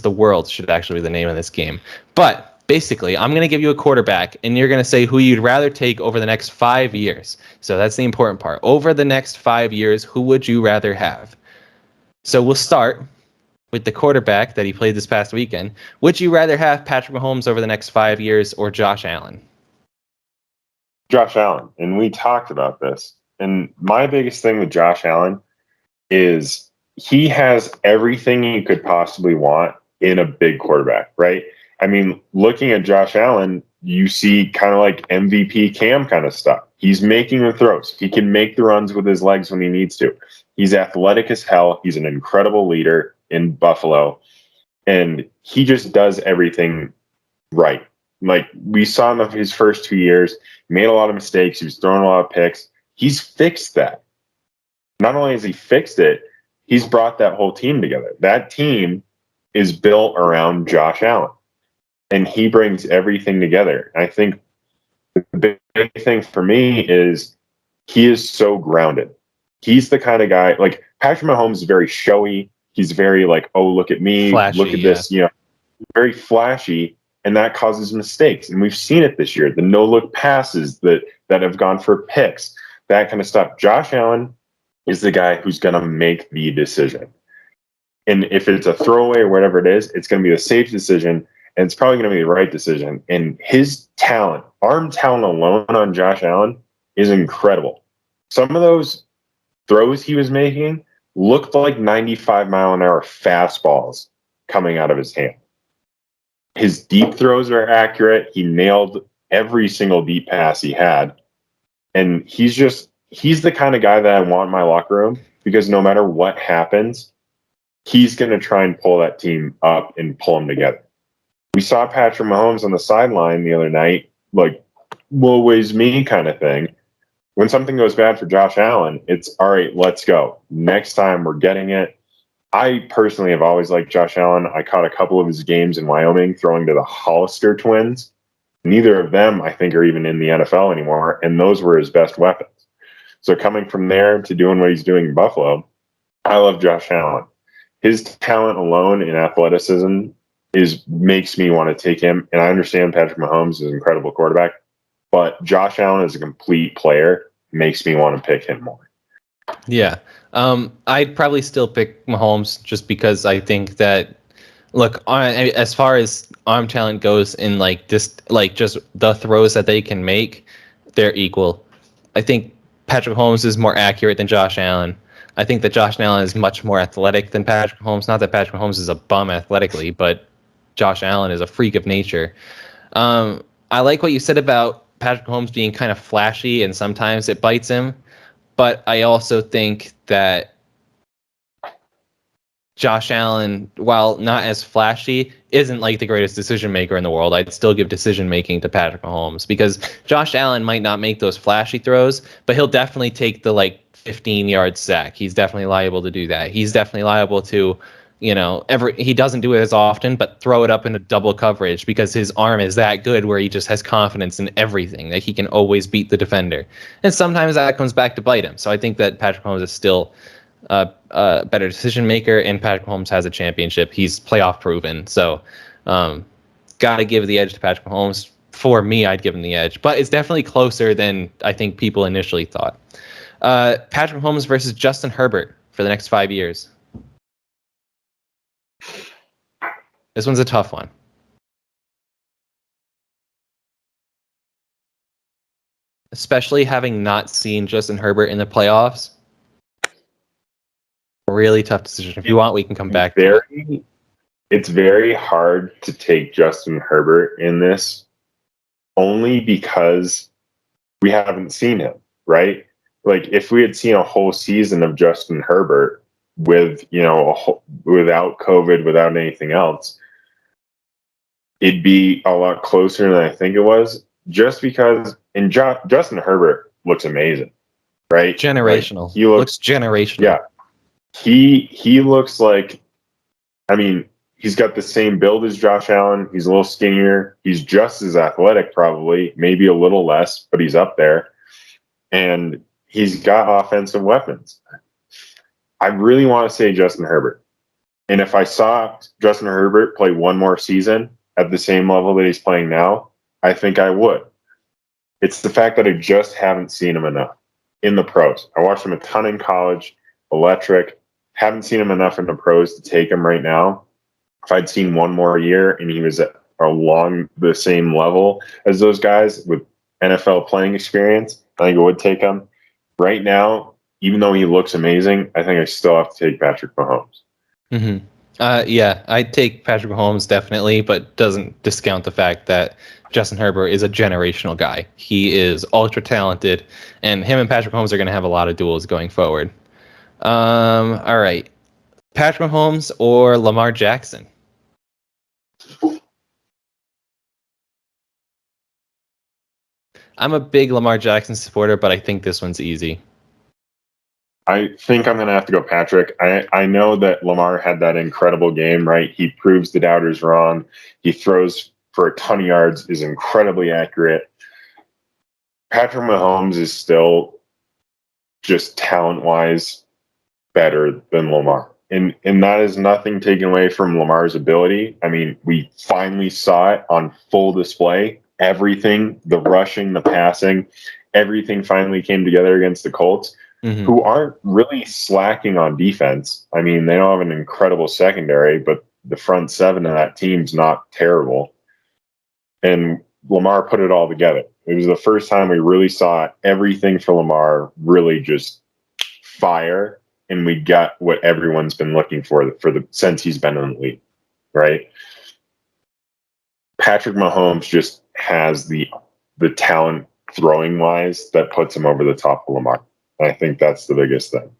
the World should actually be the name of this game. But basically, I'm going to give you a quarterback, and you're going to say who you'd rather take over the next 5 years. So that's the important part. Over the next 5 years, who would you rather have? So we'll start with the quarterback that he played this past weekend. Would you rather have Patrick Mahomes over the next 5 years or Josh Allen? Josh Allen. And we talked about this. And my biggest thing with Josh Allen is he has everything you could possibly want in a big quarterback, right? I mean, looking at Josh Allen, you see kind of like MVP Cam kind of stuff. He's making the throws. He can make the runs with his legs when he needs to. He's athletic as hell. He's an incredible leader in Buffalo. And he just does everything right. Like we saw him his first 2 years, he made a lot of mistakes. He was throwing a lot of picks. He's fixed that. Not only has he fixed it, he's brought that whole team together. That team is built around Josh Allen, and he brings everything together. I think the big thing for me is he is so grounded. He's the kind of guy, like Patrick Mahomes is very showy. He's very like, oh, look at me, Flashy, look at this, very flashy, and that causes mistakes. And we've seen it this year. The no-look passes that have gone for picks, that kind of stuff. Josh Allen is the guy who's going to make the decision. And if it's a throwaway or whatever it is, it's going to be the safe decision, and it's probably going to be the right decision. And his talent, arm talent alone on Josh Allen is incredible. Some of those throws he was making looked like 95-mile-an-hour fastballs coming out of his hand. His deep throws are accurate. He nailed every single deep pass he had. And he's the kind of guy that I want in my locker room, because no matter what happens, he's going to try and pull that team up and pull them together. We saw Patrick Mahomes on the sideline the other night, like, woe is me kind of thing. When something goes bad for Josh Allen, it's all right, let's go. Next time we're getting it. I personally have always liked Josh Allen. I caught a couple of his games in Wyoming throwing to the Hollister twins. Neither of them, I think, are even in the NFL anymore, and those were his best weapons. So coming from there to doing what he's doing in Buffalo, I love Josh Allen. His talent alone in athleticism makes me want to take him. And I understand Patrick Mahomes is an incredible quarterback, but Josh Allen as a complete player makes me want to pick him more. Yeah. I'd probably still pick Mahomes just because I think that, look, as far as arm talent goes, in just the throws that they can make, they're equal. I think Patrick Mahomes is more accurate than Josh Allen. I think that Josh Allen is much more athletic than Patrick Mahomes. Not that Patrick Mahomes is a bum athletically, but Josh Allen is a freak of nature. I like what you said about Patrick Mahomes being kind of flashy and sometimes it bites him. But I also think that Josh Allen, while not as flashy, isn't like the greatest decision maker in the world. I'd still give decision making to Patrick Mahomes, because Josh Allen might not make those flashy throws, but he'll definitely take the 15-yard sack. He's definitely liable to do that. He's definitely liable to, he doesn't do it as often, but throw it up into double coverage because his arm is that good where he just has confidence in everything. Like, he can always beat the defender. And sometimes that comes back to bite him. So I think that Patrick Mahomes is still a better decision maker, and Patrick Mahomes has a championship. He's playoff proven. So got to give the edge to Patrick Mahomes. For me, I'd give him the edge. But it's definitely closer than I think people initially thought. Patrick Mahomes versus Justin Herbert for the next 5 years. This one's a tough one. Especially having not seen Justin Herbert in the playoffs. Really tough decision. If you want, we can come back to it. It's very hard to take Justin Herbert in this, only because we haven't seen him, right? Like, if we had seen a whole season of Justin Herbert with, without COVID, without anything else, it'd be a lot closer than I think it was, just because Justin Herbert looks amazing, right? Generational. Like, he looks generational. Yeah. He looks like, he's got the same build as Josh Allen. He's a little skinnier. He's just as athletic, probably, maybe a little less, but he's up there. And he's got offensive weapons. I really want to say Justin Herbert. And if I saw Justin Herbert play one more season at the same level that he's playing now, I think I would. It's the fact that I just haven't seen him enough in the pros. I watched him a ton in college, electric. Haven't seen him enough in the pros to take him right now. If I'd seen one more year and he was along the same level as those guys with NFL playing experience, I think I would take him. Right now, even though he looks amazing, I think I still have to take Patrick Mahomes. Mm-hmm. Yeah, I'd take Patrick Mahomes definitely, but doesn't discount the fact that Justin Herbert is a generational guy. He is ultra talented, and him and Patrick Mahomes are going to have a lot of duels going forward. All right. Patrick Mahomes or Lamar Jackson? I'm a big Lamar Jackson supporter, but I think this one's easy. I think I'm going to have to go Patrick. I know that Lamar had that incredible game, right? He proves the doubters wrong. He throws for a ton of yards, is incredibly accurate. Patrick Mahomes is still just talent-wise better than Lamar. And that is nothing taken away from Lamar's ability. I mean, we finally saw it on full display. Everything, the rushing, the passing, everything finally came together against the Colts, who aren't really slacking on defense. I mean, they don't have an incredible secondary, but the front seven of that team's not terrible. And Lamar put it all together. It was the first time we really saw everything for Lamar really just fire, and we got what everyone's been looking for the since he's been in the league, right? Patrick Mahomes just has the talent throwing wise that puts him over the top of Lamar. I think that's the biggest thing.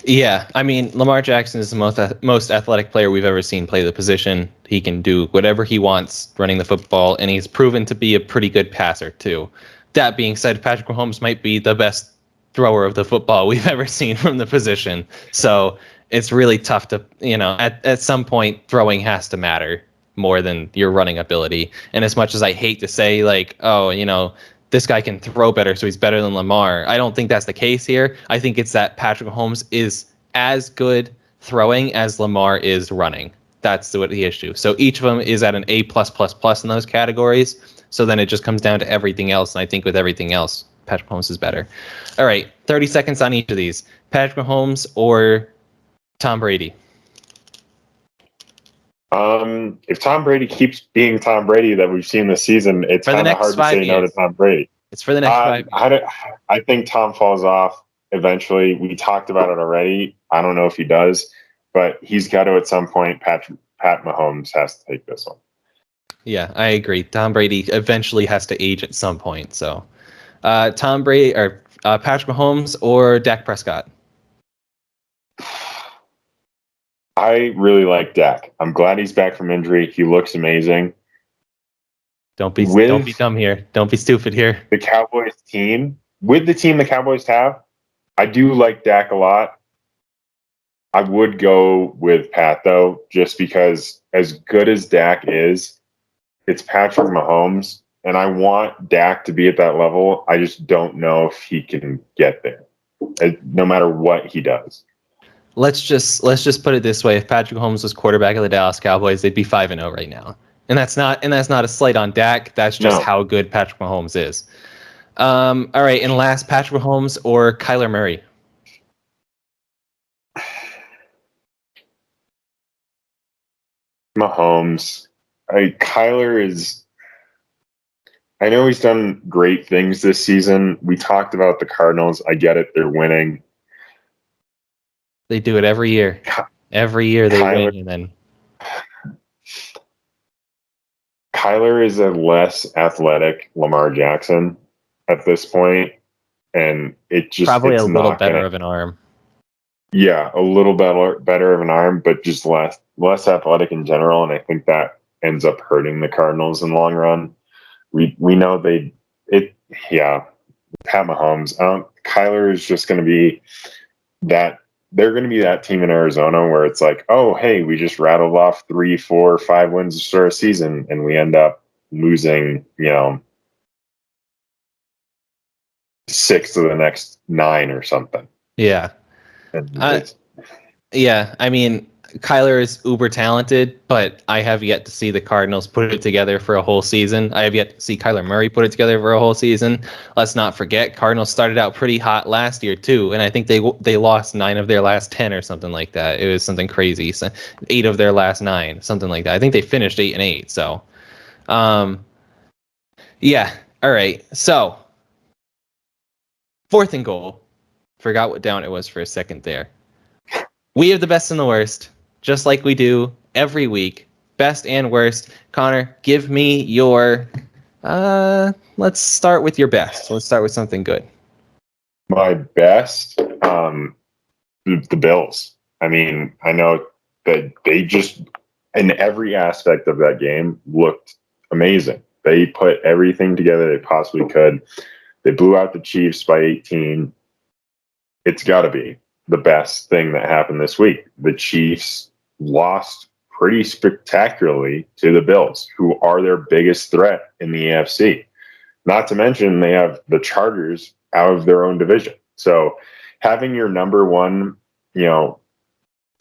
Yeah, I mean, Lamar Jackson is the most athletic player we've ever seen play the position. He can do whatever he wants running the football, and he's proven to be a pretty good passer, too. That being said, Patrick Mahomes might be the best thrower of the football we've ever seen from the position. So it's really tough to, at some point, throwing has to matter more than your running ability. And as much as I hate to say, like, this guy can throw better, so he's better than Lamar, I don't think that's the case here. I think it's that Patrick Mahomes is as good throwing as Lamar is running. That's the issue. So each of them is at an A+++ in those categories. So then it just comes down to everything else. And I think with everything else, Patrick Mahomes is better. All right, 30 seconds on each of these. Patrick Mahomes or Tom Brady? If Tom Brady keeps being Tom Brady that we've seen this season, it's kind of hard to say no to Tom Brady. It's for the next 5 years. I think Tom falls off eventually. We talked about it already. I don't know if he does, but he's got to at some point. Pat Mahomes has to take this one. Yeah, I agree. Tom Brady eventually has to age at some point. So, Tom Brady or Patrick Mahomes or Dak Prescott? I really like Dak. I'm glad he's back from injury. He looks amazing. Don't be dumb here. Don't be stupid here. The Cowboys team, with the team the Cowboys have, I do like Dak a lot. I would go with Pat, though, just because as good as Dak is, it's Patrick Mahomes, and I want Dak to be at that level. I just don't know if he can get there, no matter what he does. Let's just put it this way: if Patrick Mahomes was quarterback of the Dallas Cowboys, they'd be 5-0 right now. And that's not a slight on Dak. That's just how good Patrick Mahomes is. All right, and last, Patrick Mahomes or Kyler Murray? Mahomes. Kyler is. I know he's done great things this season. We talked about the Cardinals. I get it; they're winning. They do it every year. Every year they win, and then Kyler is a less athletic Lamar Jackson at this point, and it just probably a little better of an arm. Yeah, a little better of an arm, but just less athletic in general, and I think that ends up hurting the Cardinals in the long run. We know Pat Mahomes. Kyler is just going to be that. They're going to be that team in Arizona where it's like, oh, hey, we just rattled off 3, 4, 5 wins to start a season, and we end up losing, 6 of the next 9 or something. Yeah. Yeah, I mean, Kyler is uber talented, but I have yet to see the Cardinals put it together for a whole season. I have yet to see Kyler Murray put it together for a whole season. Let's not forget, Cardinals started out pretty hot last year too, and I think they lost 9 of their last 10 or something like that. It was something crazy. So 8 of their last 9, something like that. I think they finished 8-8. So, yeah. All right. So, 4th and goal. Forgot what down it was for a second there. We have the best and the worst, just like we do every week. Best and worst. Connor, give me your... let's start with your best. Let's start with something good. My best? The Bills. I mean, I know that they just, in every aspect of that game, looked amazing. They put everything together they possibly could. They blew out the Chiefs by 18. It's got to be the best thing that happened this week. The Chiefs lost pretty spectacularly to the Bills, who are their biggest threat in the AFC. Not to mention they have the Chargers out of their own division. So having your number one,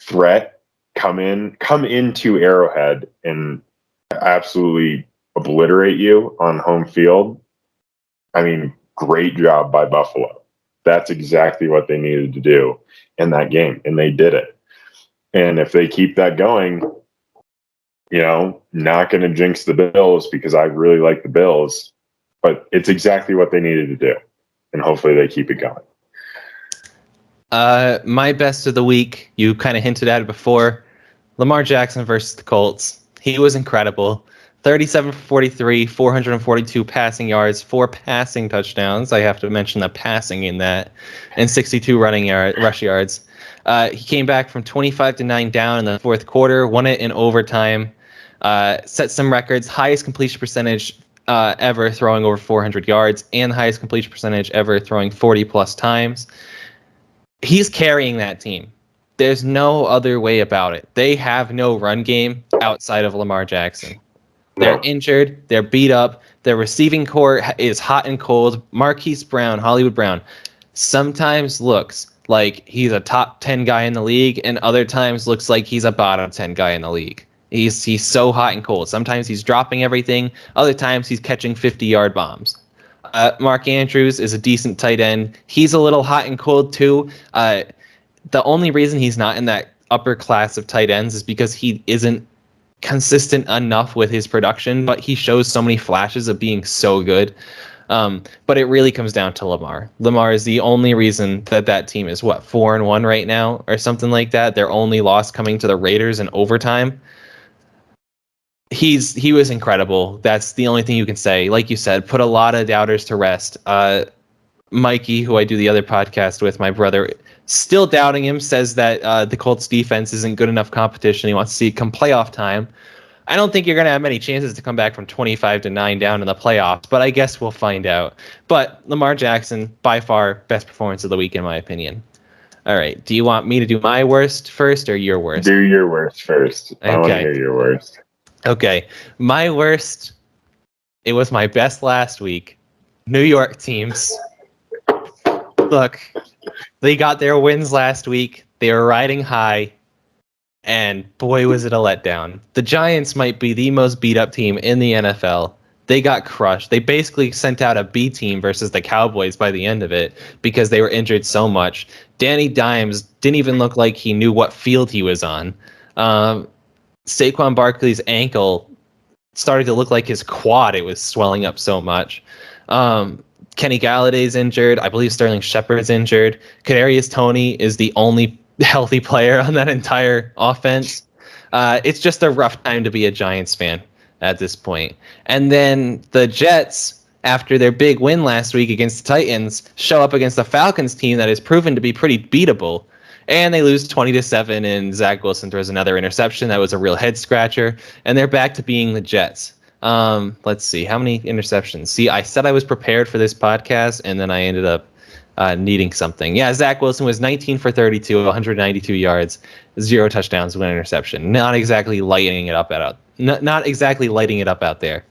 threat come into Arrowhead and absolutely obliterate you on home field, I mean, great job by Buffalo. That's exactly what they needed to do in that game, and they did it. And if they keep that going, not going to jinx the Bills because I really like the Bills, but it's exactly what they needed to do, and hopefully they keep it going. My best of the week, you kind of hinted at it before, Lamar Jackson versus the Colts. He was incredible. 37 for 43, 442 passing yards, 4 passing touchdowns. I have to mention the passing in that, and 62 rush yards. He came back from 25-9 down in the fourth quarter, won it in overtime, set some records, highest completion percentage ever throwing over 400 yards, and highest completion percentage ever throwing 40-plus times. He's carrying that team. There's no other way about it. They have no run game outside of Lamar Jackson. They're injured. They're beat up. Their receiving core is hot and cold. Marquise Brown, Hollywood Brown, sometimes looks like he's a top 10 guy in the league, and other times looks like he's a bottom 10 guy in the league. He's so hot and cold. Sometimes he's dropping everything. Other times he's catching 50-yard bombs. Mark Andrews is a decent tight end. He's a little hot and cold too. The only reason he's not in that upper class of tight ends is because he isn't consistent enough with his production, but he shows so many flashes of being so good. But it really comes down to Lamar. Lamar is the only reason that team is 4-1 right now or something like that. Their only loss coming to the Raiders in overtime. He was incredible. That's the only thing you can say. Like you said, put a lot of doubters to rest. Mikey, who I do the other podcast with, my brother, still doubting him, says that the Colts defense isn't good enough competition. He wants to see it come playoff time. I don't think you're going to have many chances to come back from 25-9 down in the playoffs, but I guess we'll find out. But Lamar Jackson, by far, best performance of the week, in my opinion. All right. Do you want me to do my worst first or your worst? Do your worst first. Okay. I want to hear your worst. Okay. My worst, it was my best last week. New York teams. Look, they got their wins last week. They were riding high, and boy, was it a letdown. The Giants might be the most beat-up team in the NFL. They got crushed. They basically sent out a B team versus the Cowboys by the end of it because they were injured so much. Danny Dimes didn't even look like he knew what field he was on. Saquon Barkley's ankle started to look like his quad. It was swelling up so much. Kenny Galladay's injured. I believe Sterling Shepard's injured. Kadarius Toney is the only healthy player on that entire offense. It's just a rough time to be a Giants fan at this point. And then the Jets, after their big win last week against the Titans, show up against the Falcons team that is proven to be pretty beatable. And they lose 20-7, and Zach Wilson throws another interception. That was a real head scratcher. And they're back to being the Jets. Let's see. How many interceptions? See, I said I was prepared for this podcast, and then I ended up needing something. Yeah, Zach Wilson was 19 for 32, 192 yards, 0 touchdowns, 1 interception. Not exactly lighting it up not exactly lighting it up out there.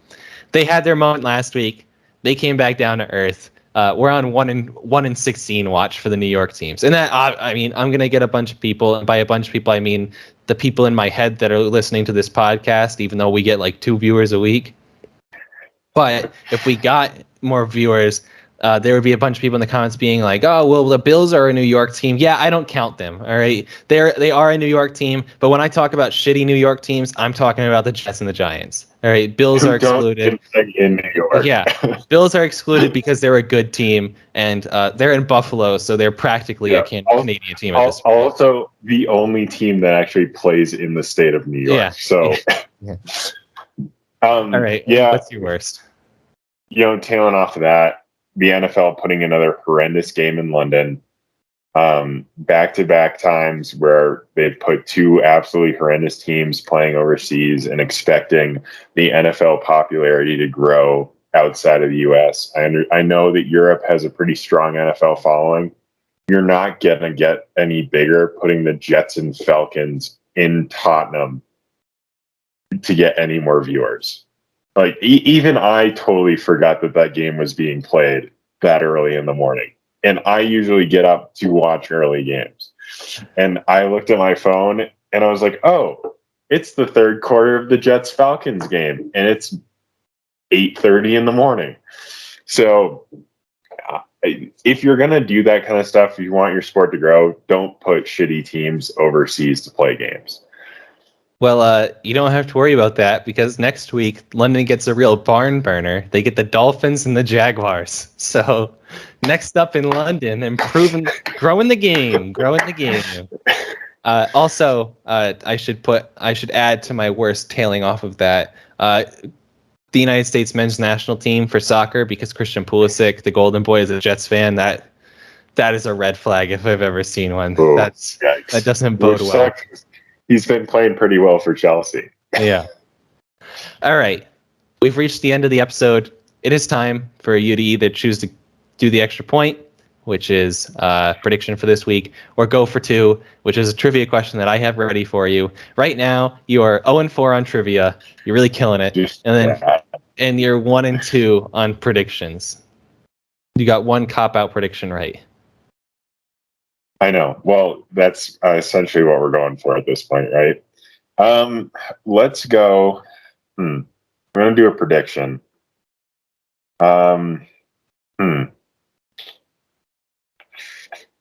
They had their moment last week. They came back down to earth. We're on 1-16 watch for the New York teams, and that I mean, I'm gonna get a bunch of people, and by a bunch of people I mean the people in my head that are listening to this podcast, even though we get like 2 viewers a week. But if we got more viewers, there would be a bunch of people in the comments being like, "Oh, well, the Bills are a New York team." Yeah, I don't count them. All right, they are a New York team, but when I talk about shitty New York teams, I'm talking about the Jets and the Giants. All right, Bills are excluded. In New York. Yeah, Bills are excluded because they're a good team, and they're in Buffalo, so they're practically a Canadian team at this point. Also, the only team that actually plays in the state of New York. Yeah. So, yeah. All right. Yeah. What's your worst? Tailing off of that, the NFL putting another horrendous game in London. back-to-back times where they've put two absolutely horrendous teams playing overseas and expecting the NFL popularity to grow outside of the U.S. I know that Europe has a pretty strong NFL following. You're not going to get any bigger putting the Jets and Falcons in Tottenham to get any more viewers. Like, even I totally forgot that game was being played that early in the morning. And I usually get up to watch early games. And I looked at my phone and I was like, oh, it's the third quarter of the Jets-Falcons game. And it's 8:30 in the morning. So if you're going to do that kind of stuff, if you want your sport to grow, don't put shitty teams overseas to play games. Well, you don't have to worry about that because next week, London gets a real barn burner. They get the Dolphins and the Jaguars. So next up in London, growing the game. Also, I should add to my worst tailing off of that, the United States men's national team for soccer, because Christian Pulisic, the Golden Boy, is a Jets fan. That is a red flag if I've ever seen one. Ooh, that doesn't bode well. He's been playing pretty well for Chelsea. Yeah. All right. We've reached the end of the episode. It is time for you to either choose to do the extra point, which is prediction for this week, or go for two, which is a trivia question that I have ready for you. Right now, you are 0-4 on trivia. You're really killing it. And you're 1-2 on predictions. You got one cop-out prediction right. I know. Well, that's essentially what we're going for at this point, right? Let's go. We're going to do a prediction. I'm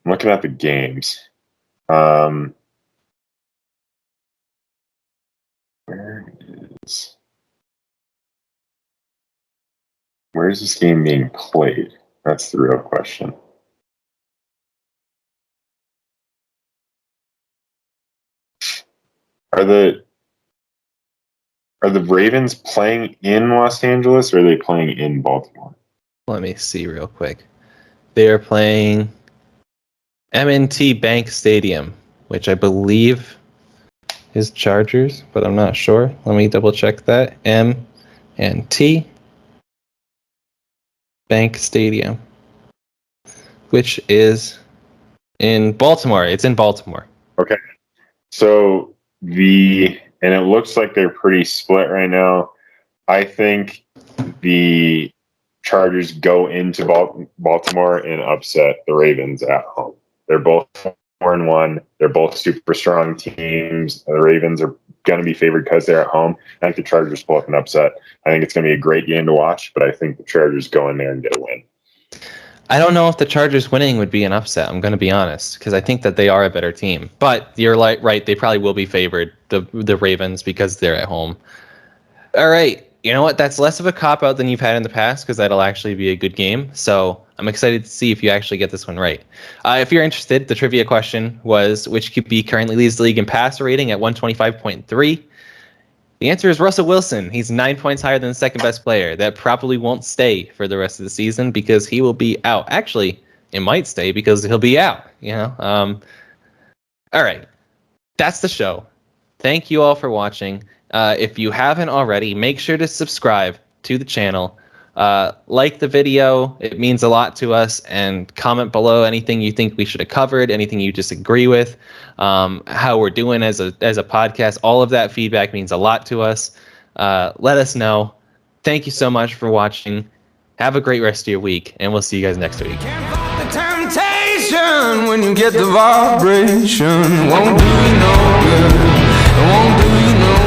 looking at the games. Where is this game being played? That's the real question. Are the Ravens playing in Los Angeles, or are they playing in Baltimore? Let me see real quick. They are playing M&T Bank Stadium, which I believe is Chargers, but I'm not sure. Let me double check that. M&T Bank Stadium, which is in Baltimore. It's in Baltimore. Okay. So and it looks like they're pretty split right now. I think the Chargers go into Baltimore and upset the Ravens at home. They're both 4-1. They're both super strong teams. The Ravens are going to be favored because they're at home. I think the Chargers pull up an upset. I think it's going to be a great game to watch, but I think the Chargers go in there and get a win. I don't know if the Chargers winning would be an upset. I'm going to be honest, because I think that they are a better team. But you're right; they probably will be favored, the Ravens, because they're at home. All right, you know what? That's less of a cop out than you've had in the past, because that'll actually be a good game. So I'm excited to see if you actually get this one right. If you're interested, the trivia question was which QB currently leads the league in passer rating at 125.3. The answer is Russell Wilson. He's 9 points higher than the second best player. That probably won't stay for the rest of the season because he will be out. Actually, it might stay because he'll be out. All right, that's the show. Thank you all for watching. If you haven't already, make sure to subscribe to the channel. Like the video, it means a lot to us, and comment below anything you think we should have covered, anything you disagree with, how we're doing as a podcast. All of that feedback means a lot to us. Let us know. Thank you so much for watching. Have a great rest of your week, and we'll see you guys next week. Can't fight the temptation when you get the vibration. Won't do you no good. Won't do you no